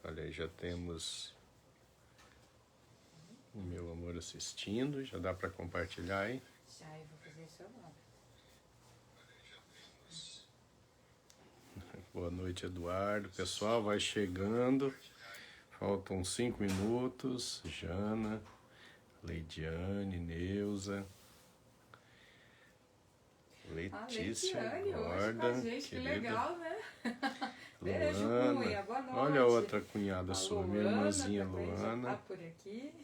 Olha aí, já temos o meu amor assistindo, já dá para compartilhar, hein? Já, eu vou fazer isso agora. Boa noite, Eduardo. Pessoal, vai chegando. Faltam 5 minutos. Jana, Leidiane, Neuza, Letícia, Leidiane hoje com a Gordon, gente, querida. Que legal, né? Beijo, Luana. Cunha, boa noite. Olha a outra cunhada A sua, Luana, minha irmãzinha também Luana. já tá por aqui.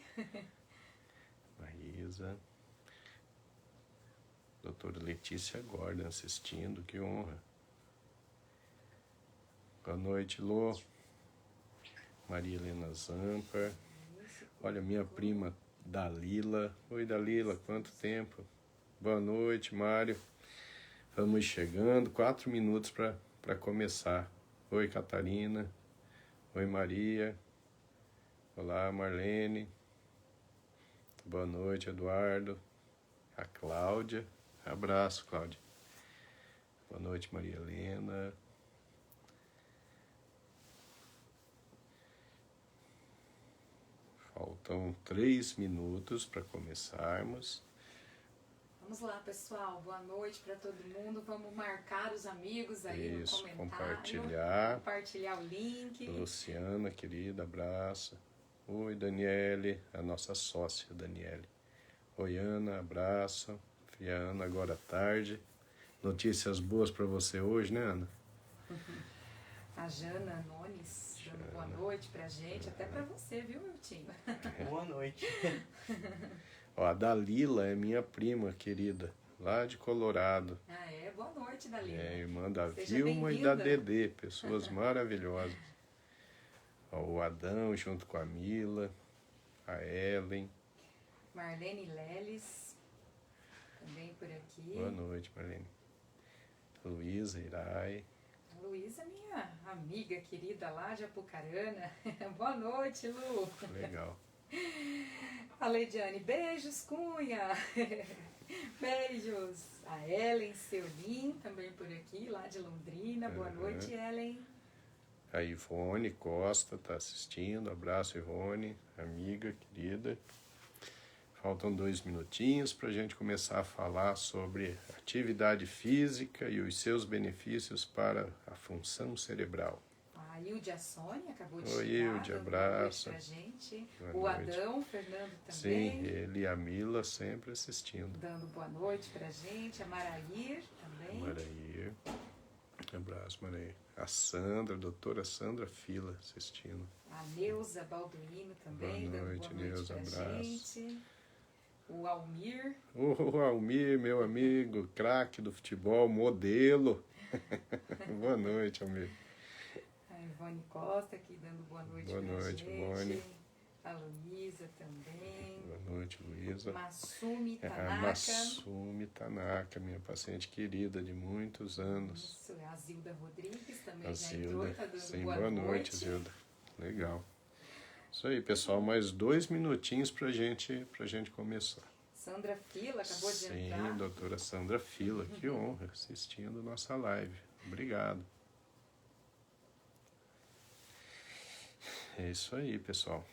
Maísa. Doutora Letícia Gordon assistindo, que honra. Boa noite, Lô. Maria Helena Zampa. Olha, minha prima Dalila. Oi, Dalila, quanto tempo? Boa noite, Mário. Vamos chegando, 4 minutos para começar. Oi, Catarina. Oi, Maria. Olá, Marlene. Boa noite, Eduardo. A Cláudia. Abraço, Cláudia. Boa noite, Maria Helena. Faltam 3 minutos para começarmos. Vamos lá, pessoal. Boa noite para todo mundo. Vamos marcar os amigos aí no comentário. Compartilhar o link. Luciana, querida, abraço. Oi, Daniele, a nossa sócia, Daniele. Oi, Ana, abraço. Fia Ana, agora à tarde. Notícias boas para você hoje, né, Ana? A Jana Nunes dando boa noite pra gente, até pra você, viu, Miltinho? Boa noite. Ó, a Dalila é minha prima querida, lá de Colorado. Ah, é? Boa noite, Dalila. É, irmã da Seja Vilma e da bem-vinda. Dedê, pessoas maravilhosas. Ó, o Adão junto com a Mila, a Ellen. Marlene Leles, também por aqui. Boa noite, Marlene. Luísa Irai. A Luísa, minha amiga querida lá de Apucarana. Boa noite, Lu. Legal. A Leidiane, beijos, Cunha. Beijos. A Ellen Seulin, também por aqui, lá de Londrina. Boa noite, Ellen. A Ivone Costa está assistindo. Abraço, Ivone, amiga querida. Faltam 2 minutinhos para a gente começar a falar sobre atividade física e os seus benefícios para a função cerebral. A Ildia Sônia acabou de Oi, chegar, Ildia, dando abraço. boa noite pra gente. Boa O noite. Adão, Fernando também. Sim, ele e a Mila sempre assistindo. Dando boa noite pra gente. A Marair também. Maraí. Abraço, Maraí. A Sandra, a doutora Sandra Fila assistindo. A Neuza Balduino também, Boa noite, dando boa noite Neuza, pra abraço. gente. O Almir. O Almir, meu amigo, craque do futebol, modelo. Boa noite, Almir. A Ivone Costa aqui dando boa noite Boa pra noite, gente. Ivone. A Luísa também. Boa noite, Luísa. Masumi A Tanaka. Masumi Tanaka, minha paciente querida de muitos anos. Isso, a Zilda Rodrigues também A já entrou e Zilda. tá dando Sim, boa boa noite, Zilda. Legal. Isso aí, pessoal, mais 2 minutinhos pra gente começar. Sandra Fila acabou de Sim, entrar. doutora Sandra Fila, que honra, assistindo nossa live. Obrigado. É isso aí, pessoal.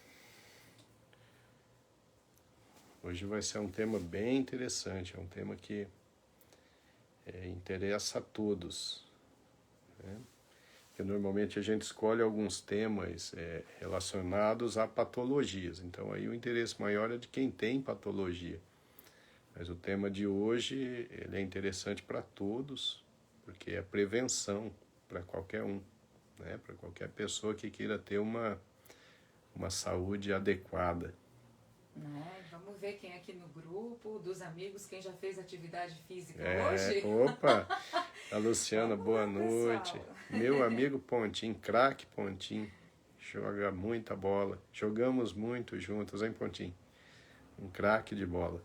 Hoje vai ser um tema bem interessante, é um tema que interessa a todos, né? Porque normalmente a gente escolhe alguns temas relacionados a patologias, então aí o interesse maior é de quem tem patologia. Mas o tema de hoje ele é interessante para todos, porque é prevenção para qualquer um, né? Para qualquer pessoa que queira ter uma saúde adequada. Né? Vamos ver quem aqui no grupo, dos amigos, quem já fez atividade física É, hoje. opa! A Luciana, Vamos boa lá, noite. pessoal. Meu amigo Pontinho, craque Pontinho, joga muita bola. Jogamos muito juntos, hein, Pontinho? Um craque de bola.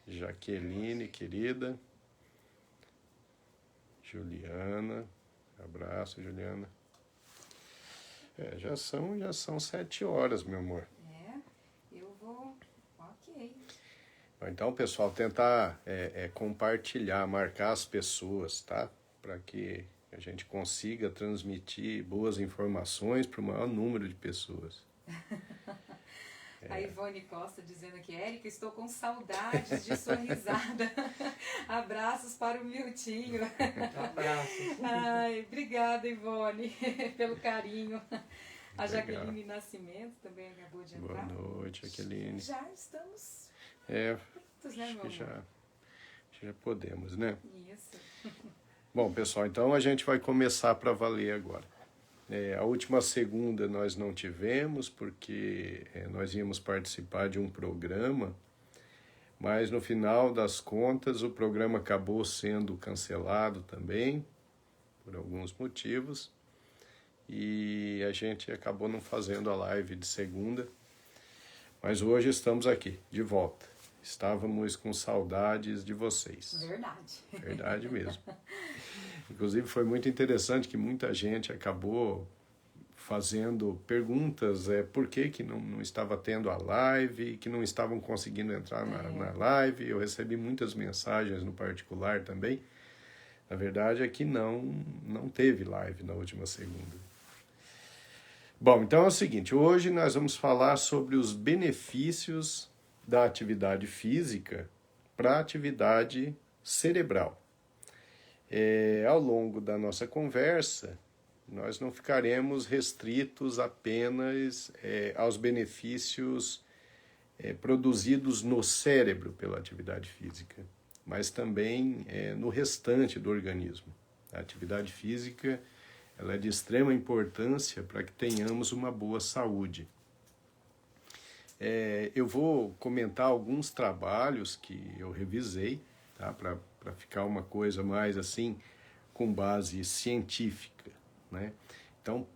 Jaqueline, querida. Juliana, abraço, Juliana. Já são 7 horas, meu amor. Eu vou... Ok. Então, pessoal, tentar compartilhar, marcar as pessoas, tá? Para que que a gente consiga transmitir boas informações para o maior número de pessoas. A Ivone Costa dizendo aqui, Érica, estou com saudades de sua risada. Abraços para o Miltinho. Abraços. Ai, obrigada, Ivone, pelo carinho. A Jaqueline Nascimento também acabou de entrar. Boa noite, Jaqueline. Já estamos prontos, né, acho que já podemos, né? Isso. Bom, pessoal, então a gente vai começar para valer agora. A última segunda nós não tivemos, porque nós íamos participar de um programa, mas no final das contas o programa acabou sendo cancelado também, por alguns motivos, e a gente acabou não fazendo a live de segunda, mas hoje estamos aqui, de volta. Estávamos com saudades de vocês. Verdade. Verdade mesmo. Inclusive foi muito interessante que muita gente acabou fazendo perguntas, por que não estava tendo a live, que não estavam conseguindo entrar na live. Eu recebi muitas mensagens no particular também. A verdade é que não teve live na última segunda. Bom, então é o seguinte, hoje nós vamos falar sobre os benefícios da atividade física para a atividade cerebral. Ao longo da nossa conversa, nós não ficaremos restritos apenas aos benefícios produzidos no cérebro pela atividade física, mas também no restante do organismo. A atividade física ela é de extrema importância para que tenhamos uma boa saúde. Eu vou comentar alguns trabalhos que eu revisei, tá? Para ficar uma coisa mais assim, com base científica, né? Então,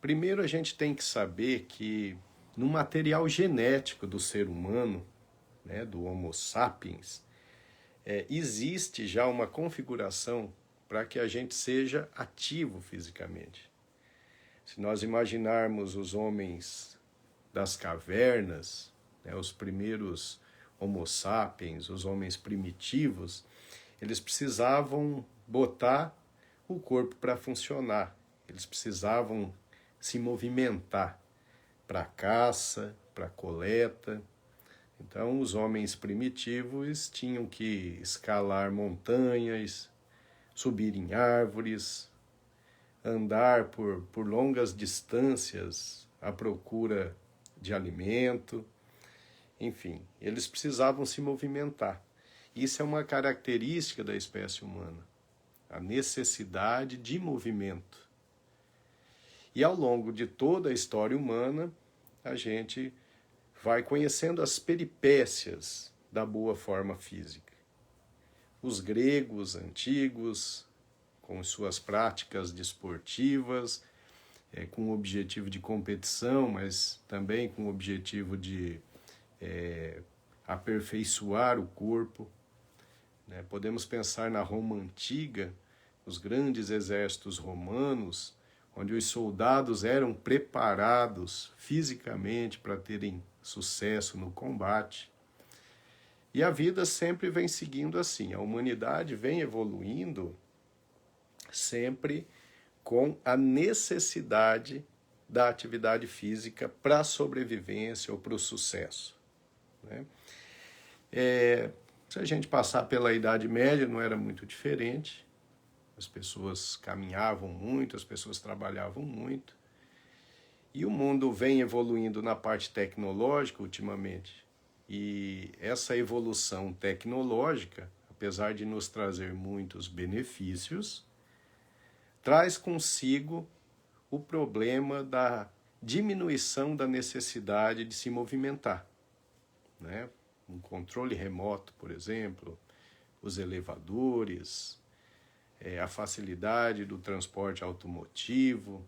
primeiro a gente tem que saber que no material genético do ser humano, né, do Homo sapiens, existe já uma configuração para que a gente seja ativo fisicamente. Se nós imaginarmos os homens das cavernas, né, os primeiros Homo sapiens, os homens primitivos, eles precisavam botar o corpo para funcionar. Eles precisavam se movimentar para caça, para coleta. Então, os homens primitivos tinham que escalar montanhas, subir em árvores, andar por longas distâncias à procura de alimento. Enfim, eles precisavam se movimentar. Isso é uma característica da espécie humana, a necessidade de movimento. E ao longo de toda a história humana, a gente vai conhecendo as peripécias da boa forma física. Os gregos antigos, com suas práticas desportivas, com o objetivo de competição, mas também com o objetivo de aperfeiçoar o corpo. Né? Podemos pensar na Roma antiga, os grandes exércitos romanos, onde os soldados eram preparados fisicamente para terem sucesso no combate. E a vida sempre vem seguindo assim, a humanidade vem evoluindo sempre com a necessidade da atividade física para a sobrevivência ou para o sucesso. Né? Se a gente passar pela Idade Média, não era muito diferente. As pessoas caminhavam muito, as pessoas trabalhavam muito. E o mundo vem evoluindo na parte tecnológica ultimamente. E essa evolução tecnológica, apesar de nos trazer muitos benefícios, traz consigo o problema da diminuição da necessidade de se movimentar. Né? Um controle remoto, por exemplo, os elevadores, a facilidade do transporte automotivo.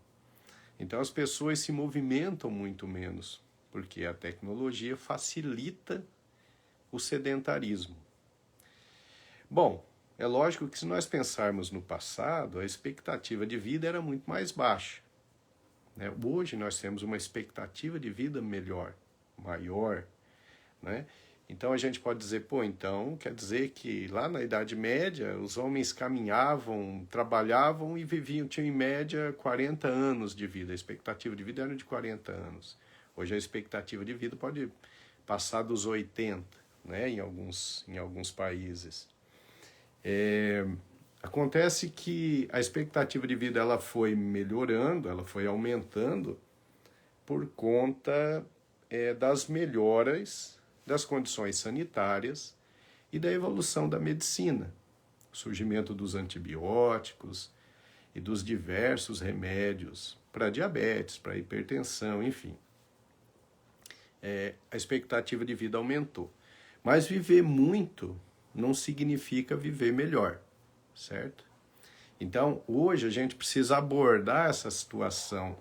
Então as pessoas se movimentam muito menos, porque a tecnologia facilita o sedentarismo. Bom, é lógico que se nós pensarmos no passado, a expectativa de vida era muito mais baixa. Né? Hoje nós temos uma expectativa de vida melhor, maior, né? Então a gente pode dizer, então quer dizer que lá na Idade Média os homens caminhavam, trabalhavam e tinham em média 40 anos de vida. A expectativa de vida era de 40 anos. Hoje a expectativa de vida pode passar dos 80, né, em alguns países. Acontece que a expectativa de vida ela foi melhorando, ela foi aumentando por conta das melhoras das condições sanitárias e da evolução da medicina, o surgimento dos antibióticos e dos diversos remédios para diabetes, para hipertensão, enfim. A expectativa de vida aumentou. Mas viver muito não significa viver melhor, certo? Então, hoje a gente precisa abordar essa situação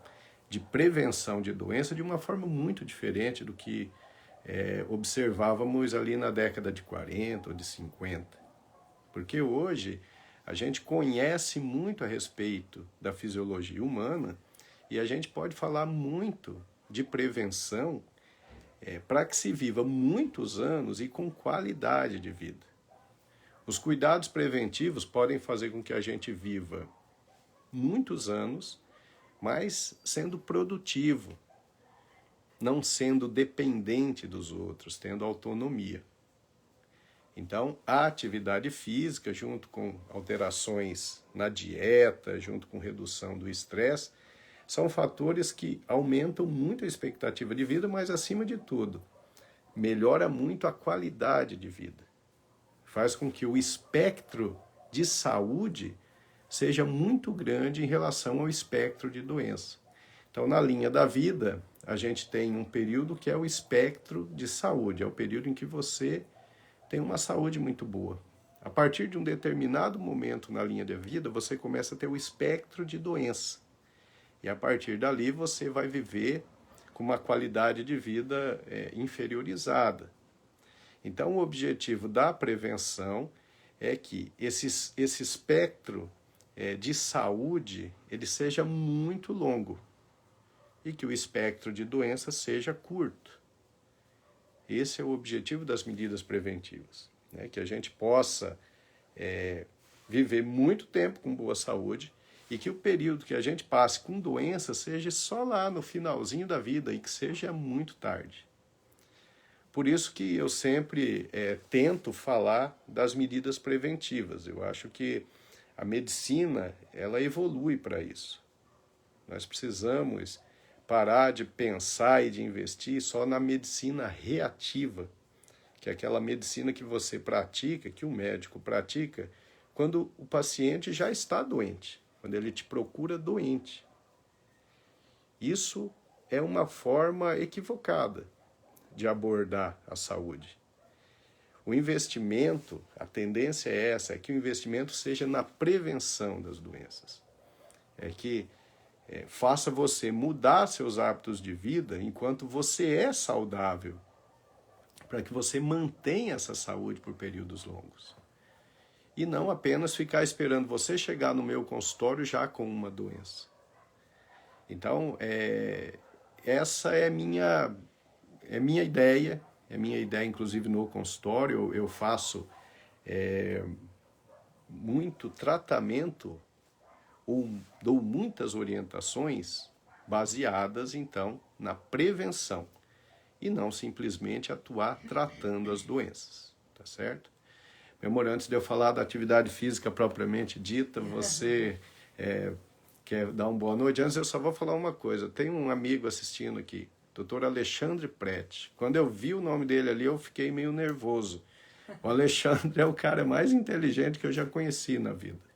de prevenção de doença de uma forma muito diferente do que observávamos ali na década de 40 ou de 50. Porque hoje a gente conhece muito a respeito da fisiologia humana e a gente pode falar muito de prevenção para que se viva muitos anos e com qualidade de vida. Os cuidados preventivos podem fazer com que a gente viva muitos anos, mas sendo produtivo, não sendo dependente dos outros, tendo autonomia. Então, a atividade física, junto com alterações na dieta, junto com redução do estresse, são fatores que aumentam muito a expectativa de vida, mas, acima de tudo, melhora muito a qualidade de vida. Faz com que o espectro de saúde seja muito grande em relação ao espectro de doença. Então, na linha da vida, a gente tem um período que é o espectro de saúde, é o período em que você tem uma saúde muito boa. A partir de um determinado momento na linha da vida, você começa a ter o espectro de doença. E a partir dali você vai viver com uma qualidade de vida inferiorizada. Então, o objetivo da prevenção é que esse espectro de saúde ele seja muito longo e que o espectro de doença seja curto. Esse é o objetivo das medidas preventivas, né? Que a gente possa viver muito tempo com boa saúde e que o período que a gente passe com doença seja só lá no finalzinho da vida e que seja muito tarde. Por isso que eu sempre tento falar das medidas preventivas. Eu acho que a medicina ela evolui para isso. Nós precisamos parar de pensar e de investir só na medicina reativa, que é aquela medicina que você pratica, que o médico pratica, quando o paciente já está doente, quando ele te procura doente. Isso é uma forma equivocada de abordar a saúde. O investimento, a tendência é essa, é que o investimento seja na prevenção das doenças. É que faça você mudar seus hábitos de vida enquanto você é saudável, para que você mantenha essa saúde por períodos longos. E não apenas ficar esperando você chegar no meu consultório já com uma doença. Então, essa é minha ideia, inclusive no consultório. Eu faço muito tratamento ou dou muitas orientações baseadas, então, na prevenção e não simplesmente atuar tratando as doenças, tá certo? Meu amor, antes de eu falar da atividade física propriamente dita, você quer dar uma boa noite? Antes eu só vou falar uma coisa, tem um amigo assistindo aqui, Dr. Alexandre Prete. Quando eu vi o nome dele ali, eu fiquei meio nervoso. O Alexandre é o cara mais inteligente que eu já conheci na vida.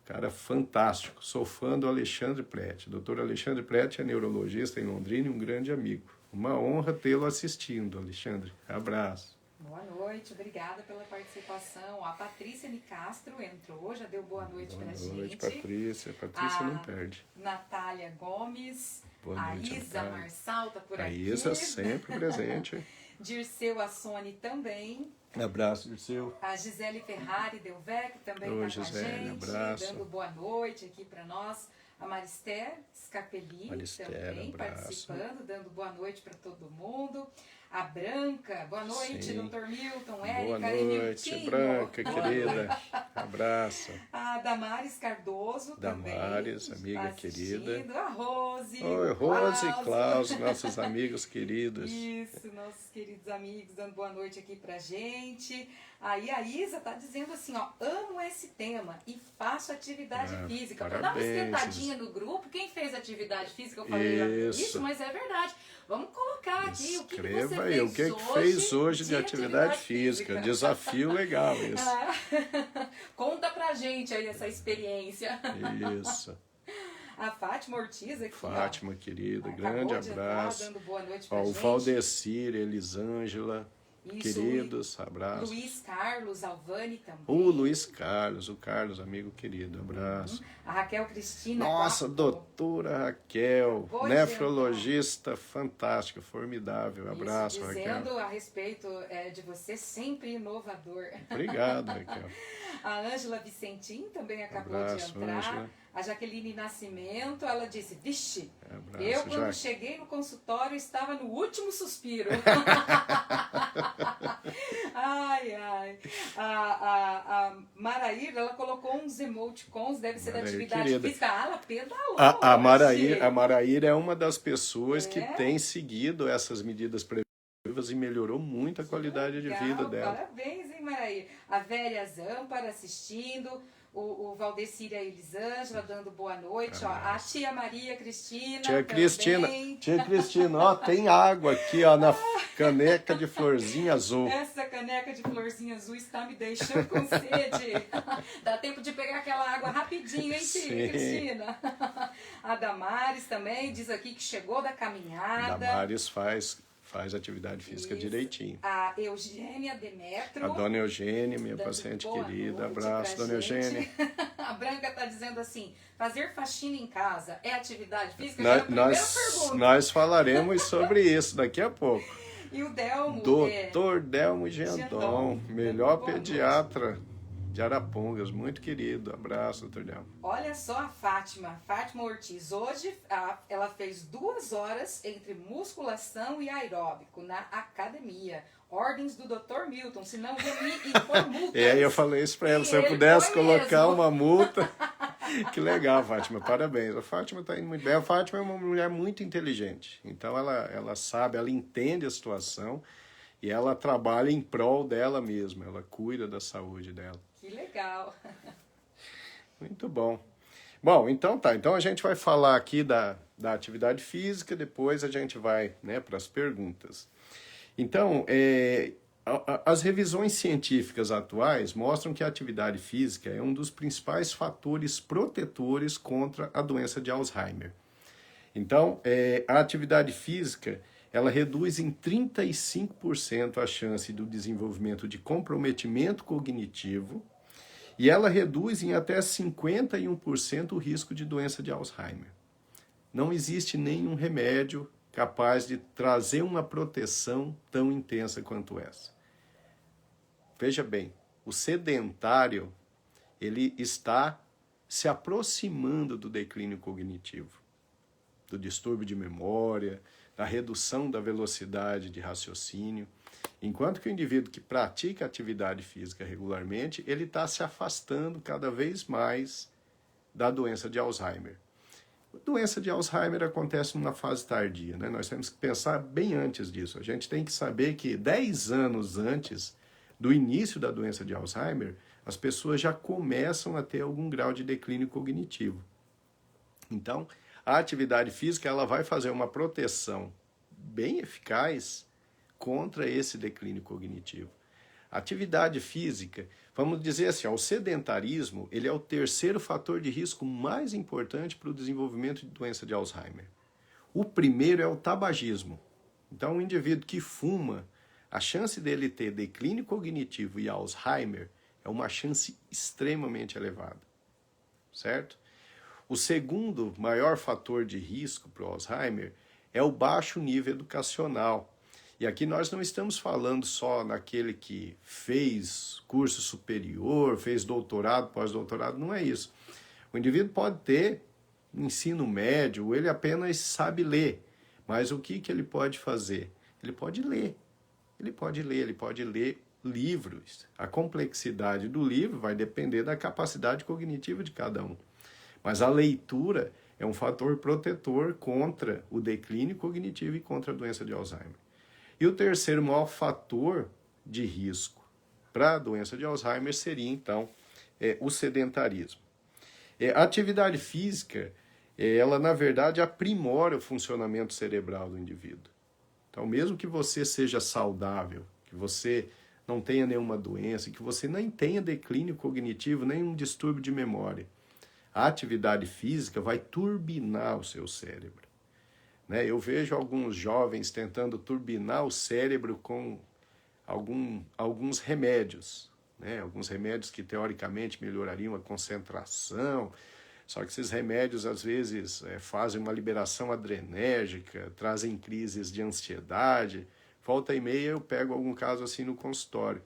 Cara fantástico, sou fã do Alexandre Prete. Dr. Alexandre Prete é neurologista em Londrina e um grande amigo. Uma honra tê-lo assistindo, Alexandre. Abraço. Boa noite, obrigada pela participação. A Patrícia Nicastro entrou, já deu boa noite pra gente. Boa noite, Patrícia. Patrícia não perde. Natália Gomes, boa noite, a Isa Marçal tá por aqui. A Isa sempre presente. Dirceu Assone também. Abraço, Dirceu. A Gisele Ferrari Delvec também está com a gente, abraço. dando boa noite aqui para nós. A Marister Scarpelli também abraço. Participando, dando boa noite para todo mundo. A Branca, boa noite, Sim. Dr. Milton, Boa Érica noite, e Miltinho. Branca, querida. Abraço. A Damares Cardoso também. Damares, amiga querida. A Rose. Oi, Rose e Klaus, nossos amigos queridos. Isso, nossos queridos amigos, dando boa noite aqui pra gente. Aí a Isa tá dizendo assim, ó, amo esse tema e faço atividade física. Vou dar uma esquentadinha no grupo. Quem fez atividade física, eu falei isso, mas é verdade. Vamos colocar aqui o que você fez aí, o que fez hoje de atividade física. Desafio legal isso. Conta pra gente aí essa experiência. Isso. A Fátima Ortiz aqui. Fátima, querida, grande abraço. Dando boa noite pra o gente. Valdecir, Elisângela. Isso, queridos, abraços. Luiz Carlos, Alvani também. O Luiz Carlos, o Carlos, amigo querido, abraço. A Raquel Cristina. Nossa, doutora Raquel, nefrologista fantástica, formidável, abraço, isso, Raquel. Dizendo a respeito de você, sempre inovador. Obrigado, Raquel. A Ângela Vicentim também acabou de entrar. Ângela. A Jaqueline Nascimento, ela disse, vixe, eu quando cheguei no consultório estava no último suspiro. Ai, ai. A Maraíra, ela colocou uns emoticons, deve ser da atividade querida. Física. Ela pedalou. A Maraíra é uma das pessoas que tem seguido essas medidas preventivas e melhorou muito a qualidade de vida dela. Parabéns, hein, Maraíra. A Véria Zampara assistindo. O Valdecir e a Elisângela dando boa noite, ó. A tia Maria Cristina. Tia Cristina, ó, tem água aqui, ó, na caneca de florzinha azul. Essa caneca de florzinha azul está me deixando com sede. Dá tempo de pegar aquela água rapidinho, hein, tia Cristina? A Damares também diz aqui que chegou da caminhada. Damares faz atividade física direitinho. A Eugênia Demetro. A dona Eugênia, minha paciente querida. Abraço, dona Eugênia. A Branca está dizendo assim, fazer faxina em casa é atividade física? Nós falaremos sobre isso daqui a pouco. E o Delmo. Doutor Delmo Gendon, melhor pediatra de Arapongas, muito querido. Abraço, doutor Delmo. Olha só a Fátima Ortiz. Hoje ela fez 2 horas entre musculação e aeróbico na academia. Ordens do Dr. Milton, senão vou me impor multas. Eu falei isso para ela, se eu pudesse colocar uma multa. Que legal, Fátima, parabéns. A Fátima está indo muito bem. A Fátima é uma mulher muito inteligente, então ela sabe, ela entende a situação e ela trabalha em prol dela mesma, ela cuida da saúde dela. Que legal. Muito bom. Bom, então tá. Então a gente vai falar aqui da atividade física, depois a gente vai, para as perguntas. Então, as revisões científicas atuais mostram que a atividade física é um dos principais fatores protetores contra a doença de Alzheimer. Então, a atividade física, ela reduz em 35% a chance do desenvolvimento de comprometimento cognitivo e ela reduz em até 51% o risco de doença de Alzheimer. Não existe nenhum remédio capaz de trazer uma proteção tão intensa quanto essa. Veja bem, o sedentário, ele está se aproximando do declínio cognitivo, do distúrbio de memória, da redução da velocidade de raciocínio, enquanto que o indivíduo que pratica atividade física regularmente, ele está se afastando cada vez mais da doença de Alzheimer. A doença de Alzheimer acontece numa fase tardia, né? Nós temos que pensar bem antes disso. A gente tem que saber que 10 anos antes do início da doença de Alzheimer, as pessoas já começam a ter algum grau de declínio cognitivo. Então, a atividade física ela vai fazer uma proteção bem eficaz contra esse declínio cognitivo. A atividade física, vamos dizer assim, o sedentarismo, ele é o terceiro fator de risco mais importante para o desenvolvimento de doença de Alzheimer. O primeiro é o tabagismo. Então, o indivíduo que fuma, a chance dele ter declínio cognitivo e Alzheimer é uma chance extremamente elevada, certo? O segundo maior fator de risco para o Alzheimer é o baixo nível educacional. E aqui nós não estamos falando só naquele que fez curso superior, fez doutorado, pós-doutorado, não é isso. O indivíduo pode ter ensino médio, ele apenas sabe ler, mas o que ele pode fazer? Ele pode ler. Ele pode ler livros. A complexidade do livro vai depender da capacidade cognitiva de cada um. Mas a leitura é um fator protetor contra o declínio cognitivo e contra a doença de Alzheimer. E o terceiro maior fator de risco para a doença de Alzheimer seria, então, o sedentarismo. A atividade física, ela, na verdade, aprimora o funcionamento cerebral do indivíduo. Então, mesmo que você seja saudável, que você não tenha nenhuma doença, que você nem tenha declínio cognitivo, nenhum distúrbio de memória, a atividade física vai turbinar o seu cérebro. Eu vejo alguns jovens tentando turbinar o cérebro com alguns remédios, alguns remédios que teoricamente melhorariam a concentração, só que esses remédios às vezes fazem uma liberação adrenérgica, trazem crises de ansiedade. Volta e meia eu pego algum caso assim no consultório.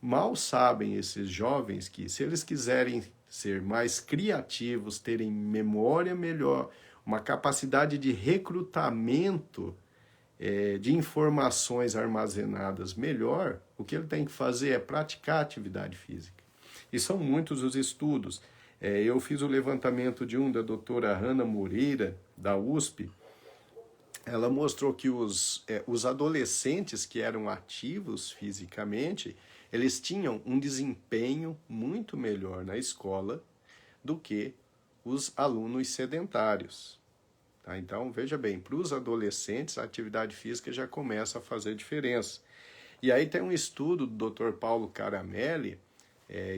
Mal sabem esses jovens que, se eles quiserem ser mais criativos, terem memória melhor, uma capacidade de recrutamento de informações armazenadas melhor, o que ele tem que fazer é praticar atividade física. E são muitos os estudos. Eu fiz o levantamento de da doutora Hanna Moreira, da USP. Ela mostrou que os adolescentes que eram ativos fisicamente, eles tinham um desempenho muito melhor na escola do que os alunos sedentários. Tá? Então, veja bem, para os adolescentes, a atividade física já começa a fazer diferença. E aí tem um estudo do Dr. Paulo Caramelli,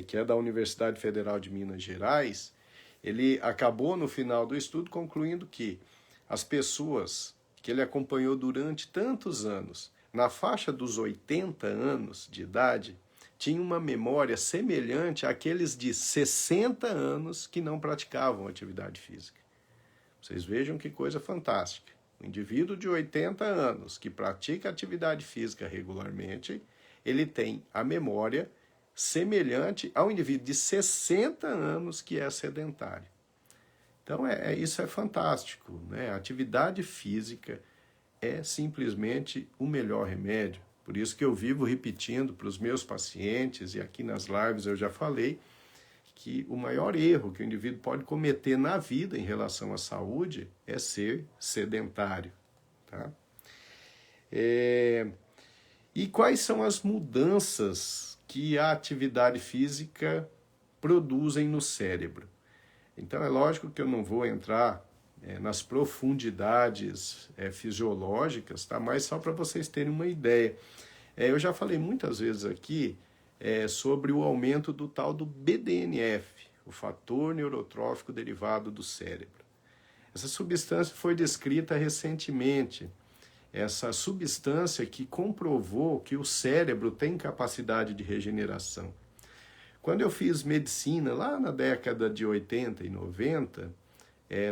que é da Universidade Federal de Minas Gerais. Ele acabou, no final do estudo, concluindo que as pessoas que ele acompanhou durante tantos anos, na faixa dos 80 anos de idade, tinham uma memória semelhante àqueles de 60 anos que não praticavam atividade física. Vocês vejam que coisa fantástica. O indivíduo de 80 anos que pratica atividade física regularmente, ele tem a memória semelhante ao indivíduo de 60 anos que é sedentário. Então, isso é fantástico, A atividade física é simplesmente o melhor remédio. Por isso que eu vivo repetindo para os meus pacientes, e aqui nas lives eu já falei, que o maior erro que o indivíduo pode cometer na vida em relação à saúde é ser sedentário. Tá? E quais são as mudanças que a atividade física produzem no cérebro? Então, é lógico que eu não vou entrar nas profundidades fisiológicas, tá? Mas só para vocês terem uma ideia. Eu já falei muitas vezes aqui sobre o aumento do tal do BDNF, o fator neurotrófico derivado do cérebro. Essa substância foi descrita recentemente, essa substância que comprovou que o cérebro tem capacidade de regeneração. Quando eu fiz medicina, lá na década de 80 e 90,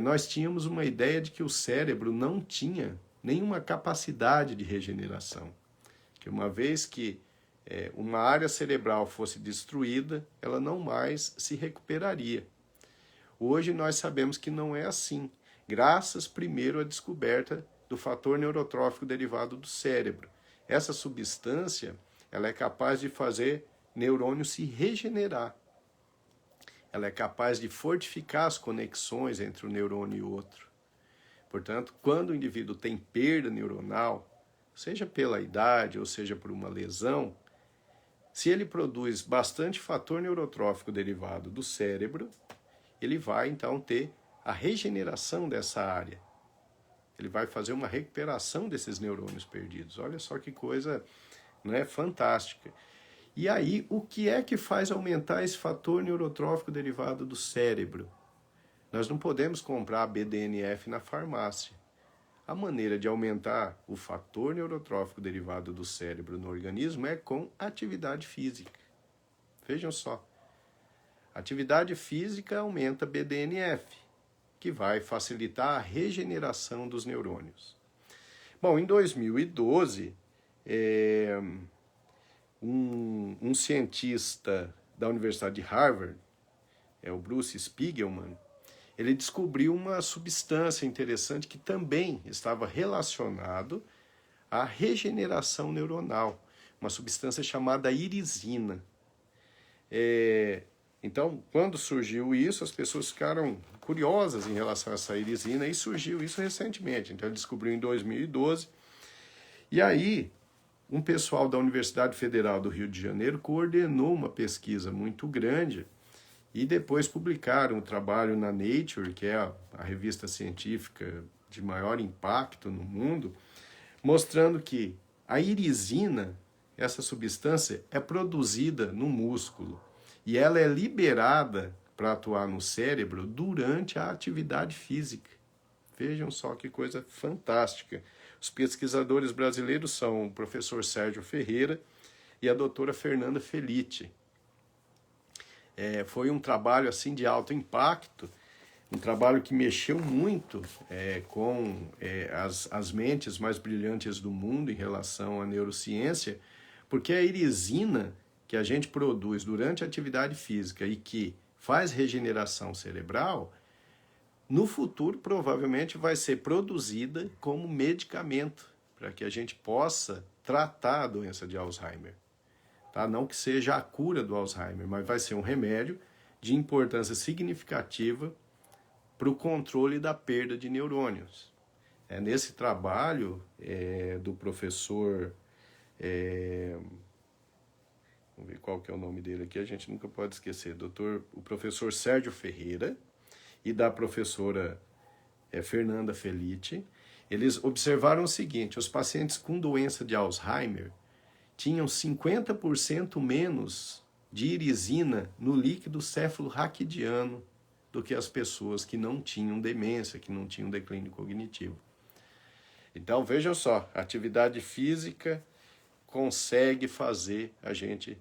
nós tínhamos uma ideia de que o cérebro não tinha nenhuma capacidade de regeneração. Que uma vez que uma área cerebral fosse destruída, ela não mais se recuperaria. Hoje nós sabemos que não é assim, graças primeiro à descoberta do fator neurotrófico derivado do cérebro. Essa substância, ela é capaz de fazer neurônio se regenerar. Ela é capaz de fortificar as conexões entre um neurônio e outro. Portanto, quando o indivíduo tem perda neuronal, seja pela idade ou seja por uma lesão, se ele produz bastante fator neurotrófico derivado do cérebro, ele vai então ter a regeneração dessa área. Ele vai fazer uma recuperação desses neurônios perdidos. Olha só que coisa, fantástica. E aí, o que é que faz aumentar esse fator neurotrófico derivado do cérebro? Nós não podemos comprar BDNF na farmácia. A maneira de aumentar o fator neurotrófico derivado do cérebro no organismo é com atividade física. Vejam só. Atividade física aumenta BDNF, que vai facilitar a regeneração dos neurônios. Bom, em 2012, um cientista da Universidade de Harvard, o Bruce Spiegelman, ele descobriu uma substância interessante que também estava relacionado a regeneração neuronal, uma substância chamada irisina. Então, quando surgiu isso, as pessoas ficaram curiosas em relação a essa irisina e surgiu isso recentemente. Então, ele descobriu em 2012. E aí, um pessoal da Universidade Federal do Rio de Janeiro coordenou uma pesquisa muito grande e depois publicaram um trabalho na Nature, que é a revista científica de maior impacto no mundo, mostrando que a irisina, essa substância, é produzida no músculo e ela é liberada para atuar no cérebro durante a atividade física. Vejam só que coisa fantástica. Os pesquisadores brasileiros são o professor Sérgio Ferreira e a doutora Fernanda Felitti. Foi um trabalho assim de alto impacto, um trabalho que mexeu muito com as mentes mais brilhantes do mundo em relação à neurociência, porque a irisina que a gente produz durante a atividade física e que faz regeneração cerebral, no futuro provavelmente vai ser produzida como medicamento para que a gente possa tratar a doença de Alzheimer. Tá? Não que seja a cura do Alzheimer, mas vai ser um remédio de importância significativa para o controle da perda de neurônios. Nesse trabalho do professor, vamos ver qual que é o nome dele aqui, a gente nunca pode esquecer, o professor Sérgio Ferreira e da professora Fernanda Felitti, eles observaram o seguinte: os pacientes com doença de Alzheimer tinham 50% menos de irisina no líquido céfalo-raquidiano do que as pessoas que não tinham demência, que não tinham declínio cognitivo. Então, vejam só, a atividade física consegue fazer a gente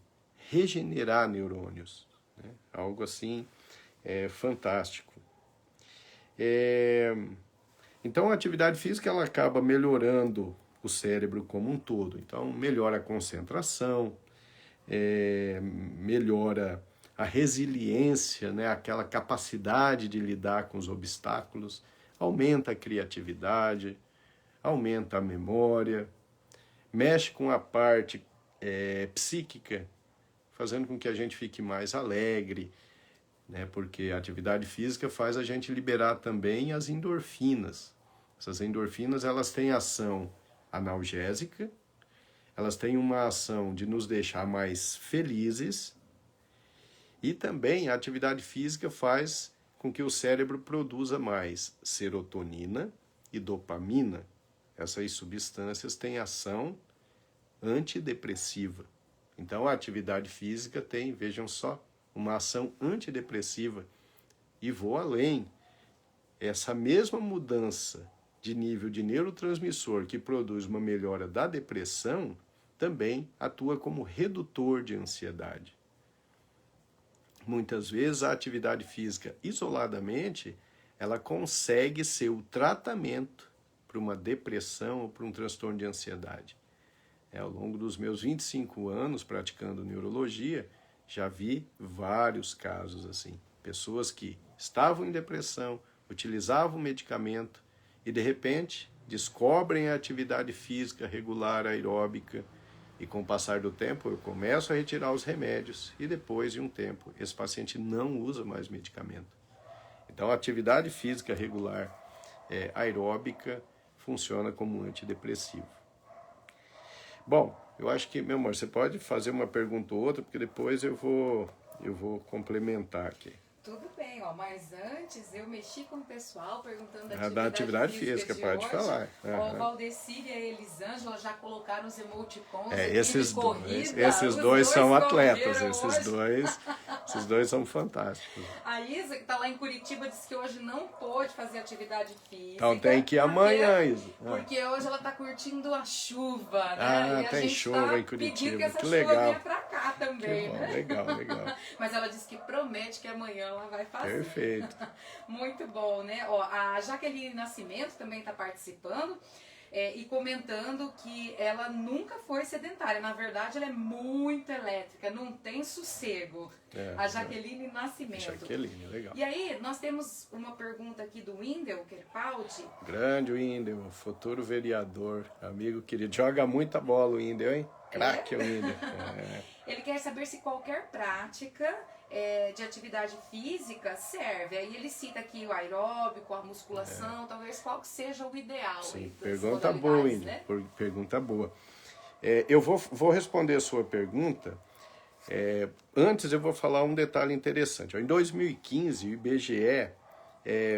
regenerar neurônios, né? Algo assim fantástico. Então, a atividade física ela acaba melhorando o cérebro como um todo. Então, melhora a concentração, melhora a resiliência, né? Aquela capacidade de lidar com os obstáculos, aumenta a criatividade, aumenta a memória, mexe com a parte psíquica, fazendo com que a gente fique mais alegre, né? Porque a atividade física faz a gente liberar também as endorfinas. Essas endorfinas elas têm ação analgésica, elas têm uma ação de nos deixar mais felizes e também a atividade física faz com que o cérebro produza mais serotonina e dopamina. Essas substâncias têm ação antidepressiva. Então a atividade física tem, vejam só, uma ação antidepressiva. E vou além, essa mesma mudança de nível de neurotransmissor que produz uma melhora da depressão, também atua como redutor de ansiedade. Muitas vezes a atividade física isoladamente, ela consegue ser o tratamento para uma depressão ou para um transtorno de ansiedade. Ao longo dos meus 25 anos praticando neurologia, já vi vários casos assim. Pessoas que estavam em depressão, utilizavam medicamento e de repente descobrem a atividade física regular aeróbica e com o passar do tempo eu começo a retirar os remédios e depois de um tempo esse paciente não usa mais medicamento. Então a atividade física regular aeróbica funciona como antidepressivo. Bom, eu acho que, meu amor, você pode fazer uma pergunta ou outra, porque depois eu vou complementar aqui. Tudo bem, mas antes eu mexi com o pessoal perguntando da atividade física de pode hoje. Falar. O Valdecir e a Elisângela já colocaram os emoticons esses de corrida. Esses dois são atletas, esses dois são fantásticos. A Isa, que está lá em Curitiba, disse que hoje não pôde fazer atividade física. Então tem que ir amanhã, Isa. Porque hoje ela está curtindo a chuva, né? E tem chuva em Curitiba, que essa que chuva legal. venha pra cá também, bom, né? Legal. Mas ela disse que promete que amanhã ela vai fazer. Perfeito. Muito bom, né? A Jaqueline Nascimento também está participando. e comentando que ela nunca foi sedentária. Na verdade, ela é muito elétrica, não tem sossego. A Jaqueline Nascimento. Jaqueline, legal. E aí, nós temos uma pergunta aqui do Wendel Kerpaldi. Grande Wendel, futuro vereador, amigo querido. Joga muita bola o Wendel, hein? Craque o Wendel. Ele quer saber se qualquer prática de atividade física serve. Aí ele cita aqui o aeróbico, a musculação, talvez qual que seja o ideal. Sim, pergunta boa, Wendel. Né? Pergunta boa. Eu vou responder a sua pergunta. Antes eu vou falar um detalhe interessante. Em 2015, o IBGE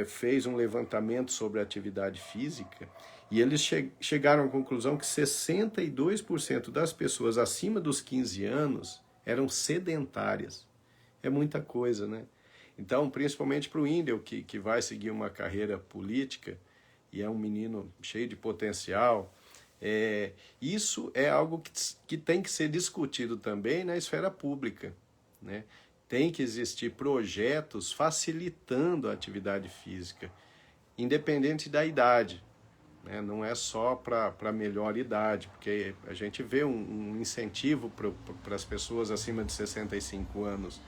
fez um levantamento sobre atividade física e eles chegaram à conclusão que 62% das pessoas acima dos 15 anos eram sedentárias. É muita coisa, né? Então, principalmente para o Wendel, que vai seguir uma carreira política e é um menino cheio de potencial, isso é algo que tem que ser discutido também na esfera pública, né? Tem que existir projetos facilitando a atividade física, independente da idade, né? Não é só para melhor idade, porque a gente vê um incentivo para as pessoas acima de 65 anos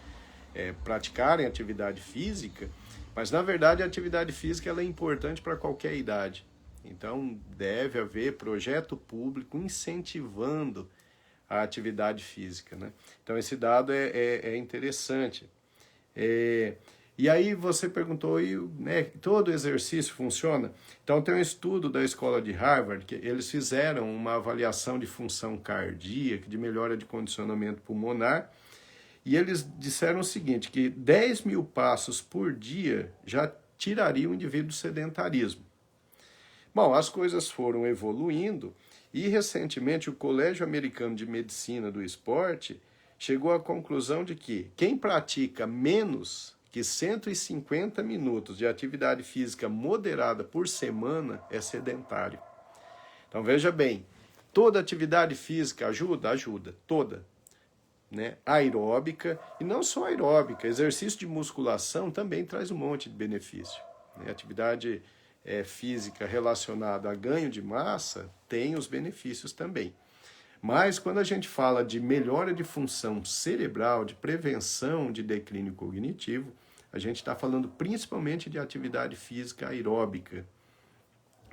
praticarem atividade física, mas na verdade a atividade física ela é importante para qualquer idade. Então deve haver projeto público incentivando a atividade física, né? Então esse dado é interessante. E aí você perguntou, né, todo exercício funciona? Então tem um estudo da escola de Harvard, que eles fizeram uma avaliação de função cardíaca, de melhora de condicionamento pulmonar, e eles disseram o seguinte, que 10 mil passos por dia já tiraria o indivíduo do sedentarismo. Bom, as coisas foram evoluindo e recentemente o Colégio Americano de Medicina do Esporte chegou à conclusão de que quem pratica menos que 150 minutos de atividade física moderada por semana é sedentário. Então veja bem, toda atividade física ajuda? Ajuda, toda. Né? Aeróbica, e não só aeróbica, exercício de musculação também traz um monte de benefício. Né? Atividade física relacionada a ganho de massa tem os benefícios também. Mas quando a gente fala de melhora de função cerebral, de prevenção de declínio cognitivo, a gente está falando principalmente de atividade física aeróbica.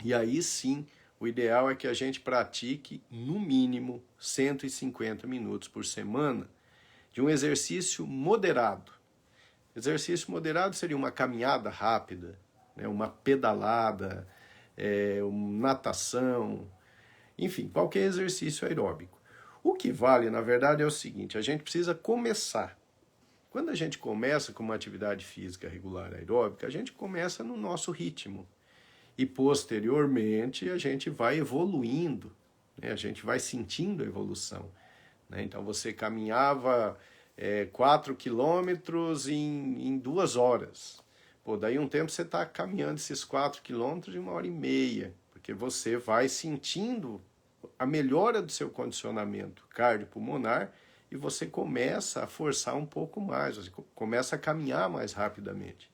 E aí sim, o ideal é que a gente pratique no mínimo 150 minutos por semana de um exercício moderado. Exercício moderado seria uma caminhada rápida, né, uma pedalada, natação, enfim, qualquer exercício aeróbico. O que vale, na verdade, é o seguinte, a gente precisa começar. Quando a gente começa com uma atividade física regular aeróbica, a gente começa no nosso ritmo. E, posteriormente, a gente vai evoluindo, né? A gente vai sentindo a evolução. Né? Então, você caminhava 4 quilômetros em 2 horas. Pô, daí um tempo você está caminhando esses 4 quilômetros em 1h30, porque você vai sentindo a melhora do seu condicionamento cardiopulmonar e você começa a forçar um pouco mais, você começa a caminhar mais rapidamente.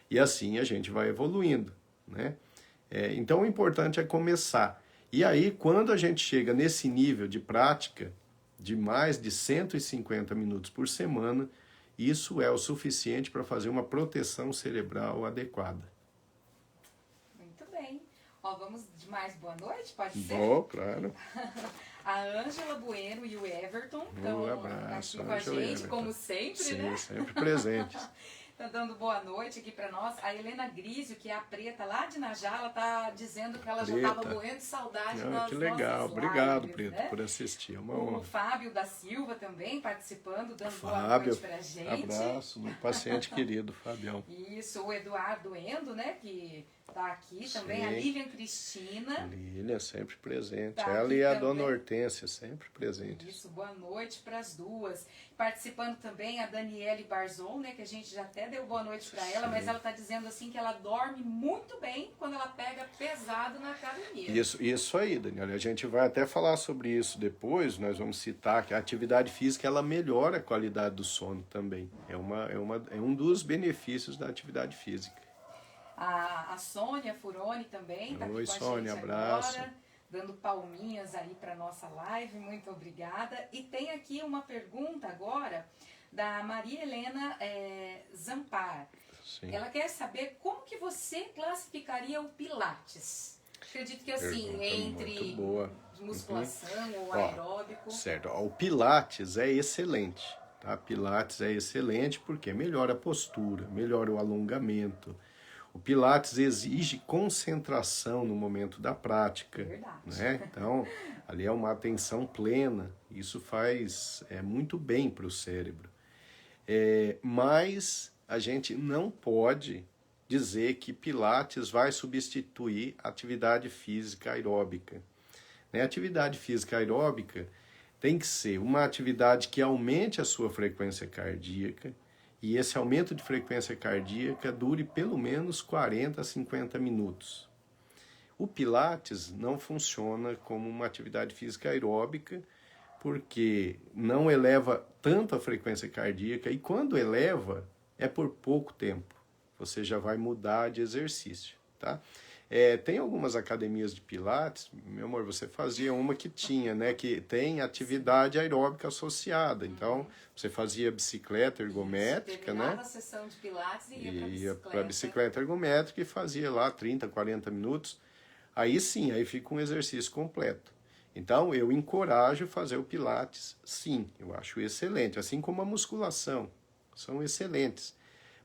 E assim a gente vai evoluindo, né? Então o importante é começar. E aí, quando a gente chega nesse nível de prática, de mais de 150 minutos por semana, isso é o suficiente para fazer uma proteção cerebral adequada. Muito bem. Vamos de mais boa noite, pode ser? Claro. A Ângela Bueno e o Everton estão aqui com a gente, como sempre, Sim, né? sempre presentes. Tá dando boa noite aqui para nós. A Helena Grísio, que é a Preta lá de Najá, ela tá dizendo que ela já estava morrendo de saudade das que legal. nossas Obrigado, lives, Preta, né? por assistir. É uma honra. honra. O Fábio da Silva também participando, dando boa noite pra gente. Abraço, meu paciente querido, Fabião. Isso, o Eduardo Endo, né, que tá aqui também. Sim. A Lilian Cristina. Lilian, sempre presente. Tá, ela e a dona Hortência, sempre presentes. Isso, boa noite para as duas. Participando também a Daniele Barzon, né, que a gente já até deu boa noite para ela, mas ela tá dizendo assim que ela dorme muito bem quando ela pega pesado na academia. Isso aí, Daniele. A gente vai até falar sobre isso depois, nós vamos citar que a atividade física ela melhora a qualidade do sono também. É um dos benefícios da atividade física. A Sônia Furoni também está aqui com Sônia, a gente abraço. agora. dando palminhas aí para nossa live, muito obrigada. E tem aqui uma pergunta agora da Maria Helena Zampar. Sim. Ela quer saber como que você classificaria o Pilates. Acredito que assim, Pergunta entre muito boa. musculação ou aeróbico. Certo. O Pilates é excelente. Tá? Pilates é excelente porque melhora a postura, melhora o alongamento. O Pilates exige concentração no momento da prática. Verdade. Né? Então, ali é uma atenção plena. Isso faz muito bem para o cérebro. Mas a gente não pode dizer que Pilates vai substituir a atividade física aeróbica. Né? A atividade física aeróbica tem que ser uma atividade que aumente a sua frequência cardíaca e esse aumento de frequência cardíaca dure pelo menos 40 a 50 minutos. O Pilates não funciona como uma atividade física aeróbica porque não eleva tanto a frequência cardíaca e quando eleva é por pouco tempo. Você já vai mudar de exercício, tá? Tem algumas academias de Pilates, meu amor, você fazia uma que tinha, né? Que tem atividade aeróbica associada. Então, você fazia bicicleta ergométrica, né? A sessão de Pilates e ia para a bicicleta ergométrica e fazia lá 30, 40 minutos. Aí sim, aí fica um exercício completo. Então, eu encorajo fazer o Pilates, sim, eu acho excelente, assim como a musculação, são excelentes.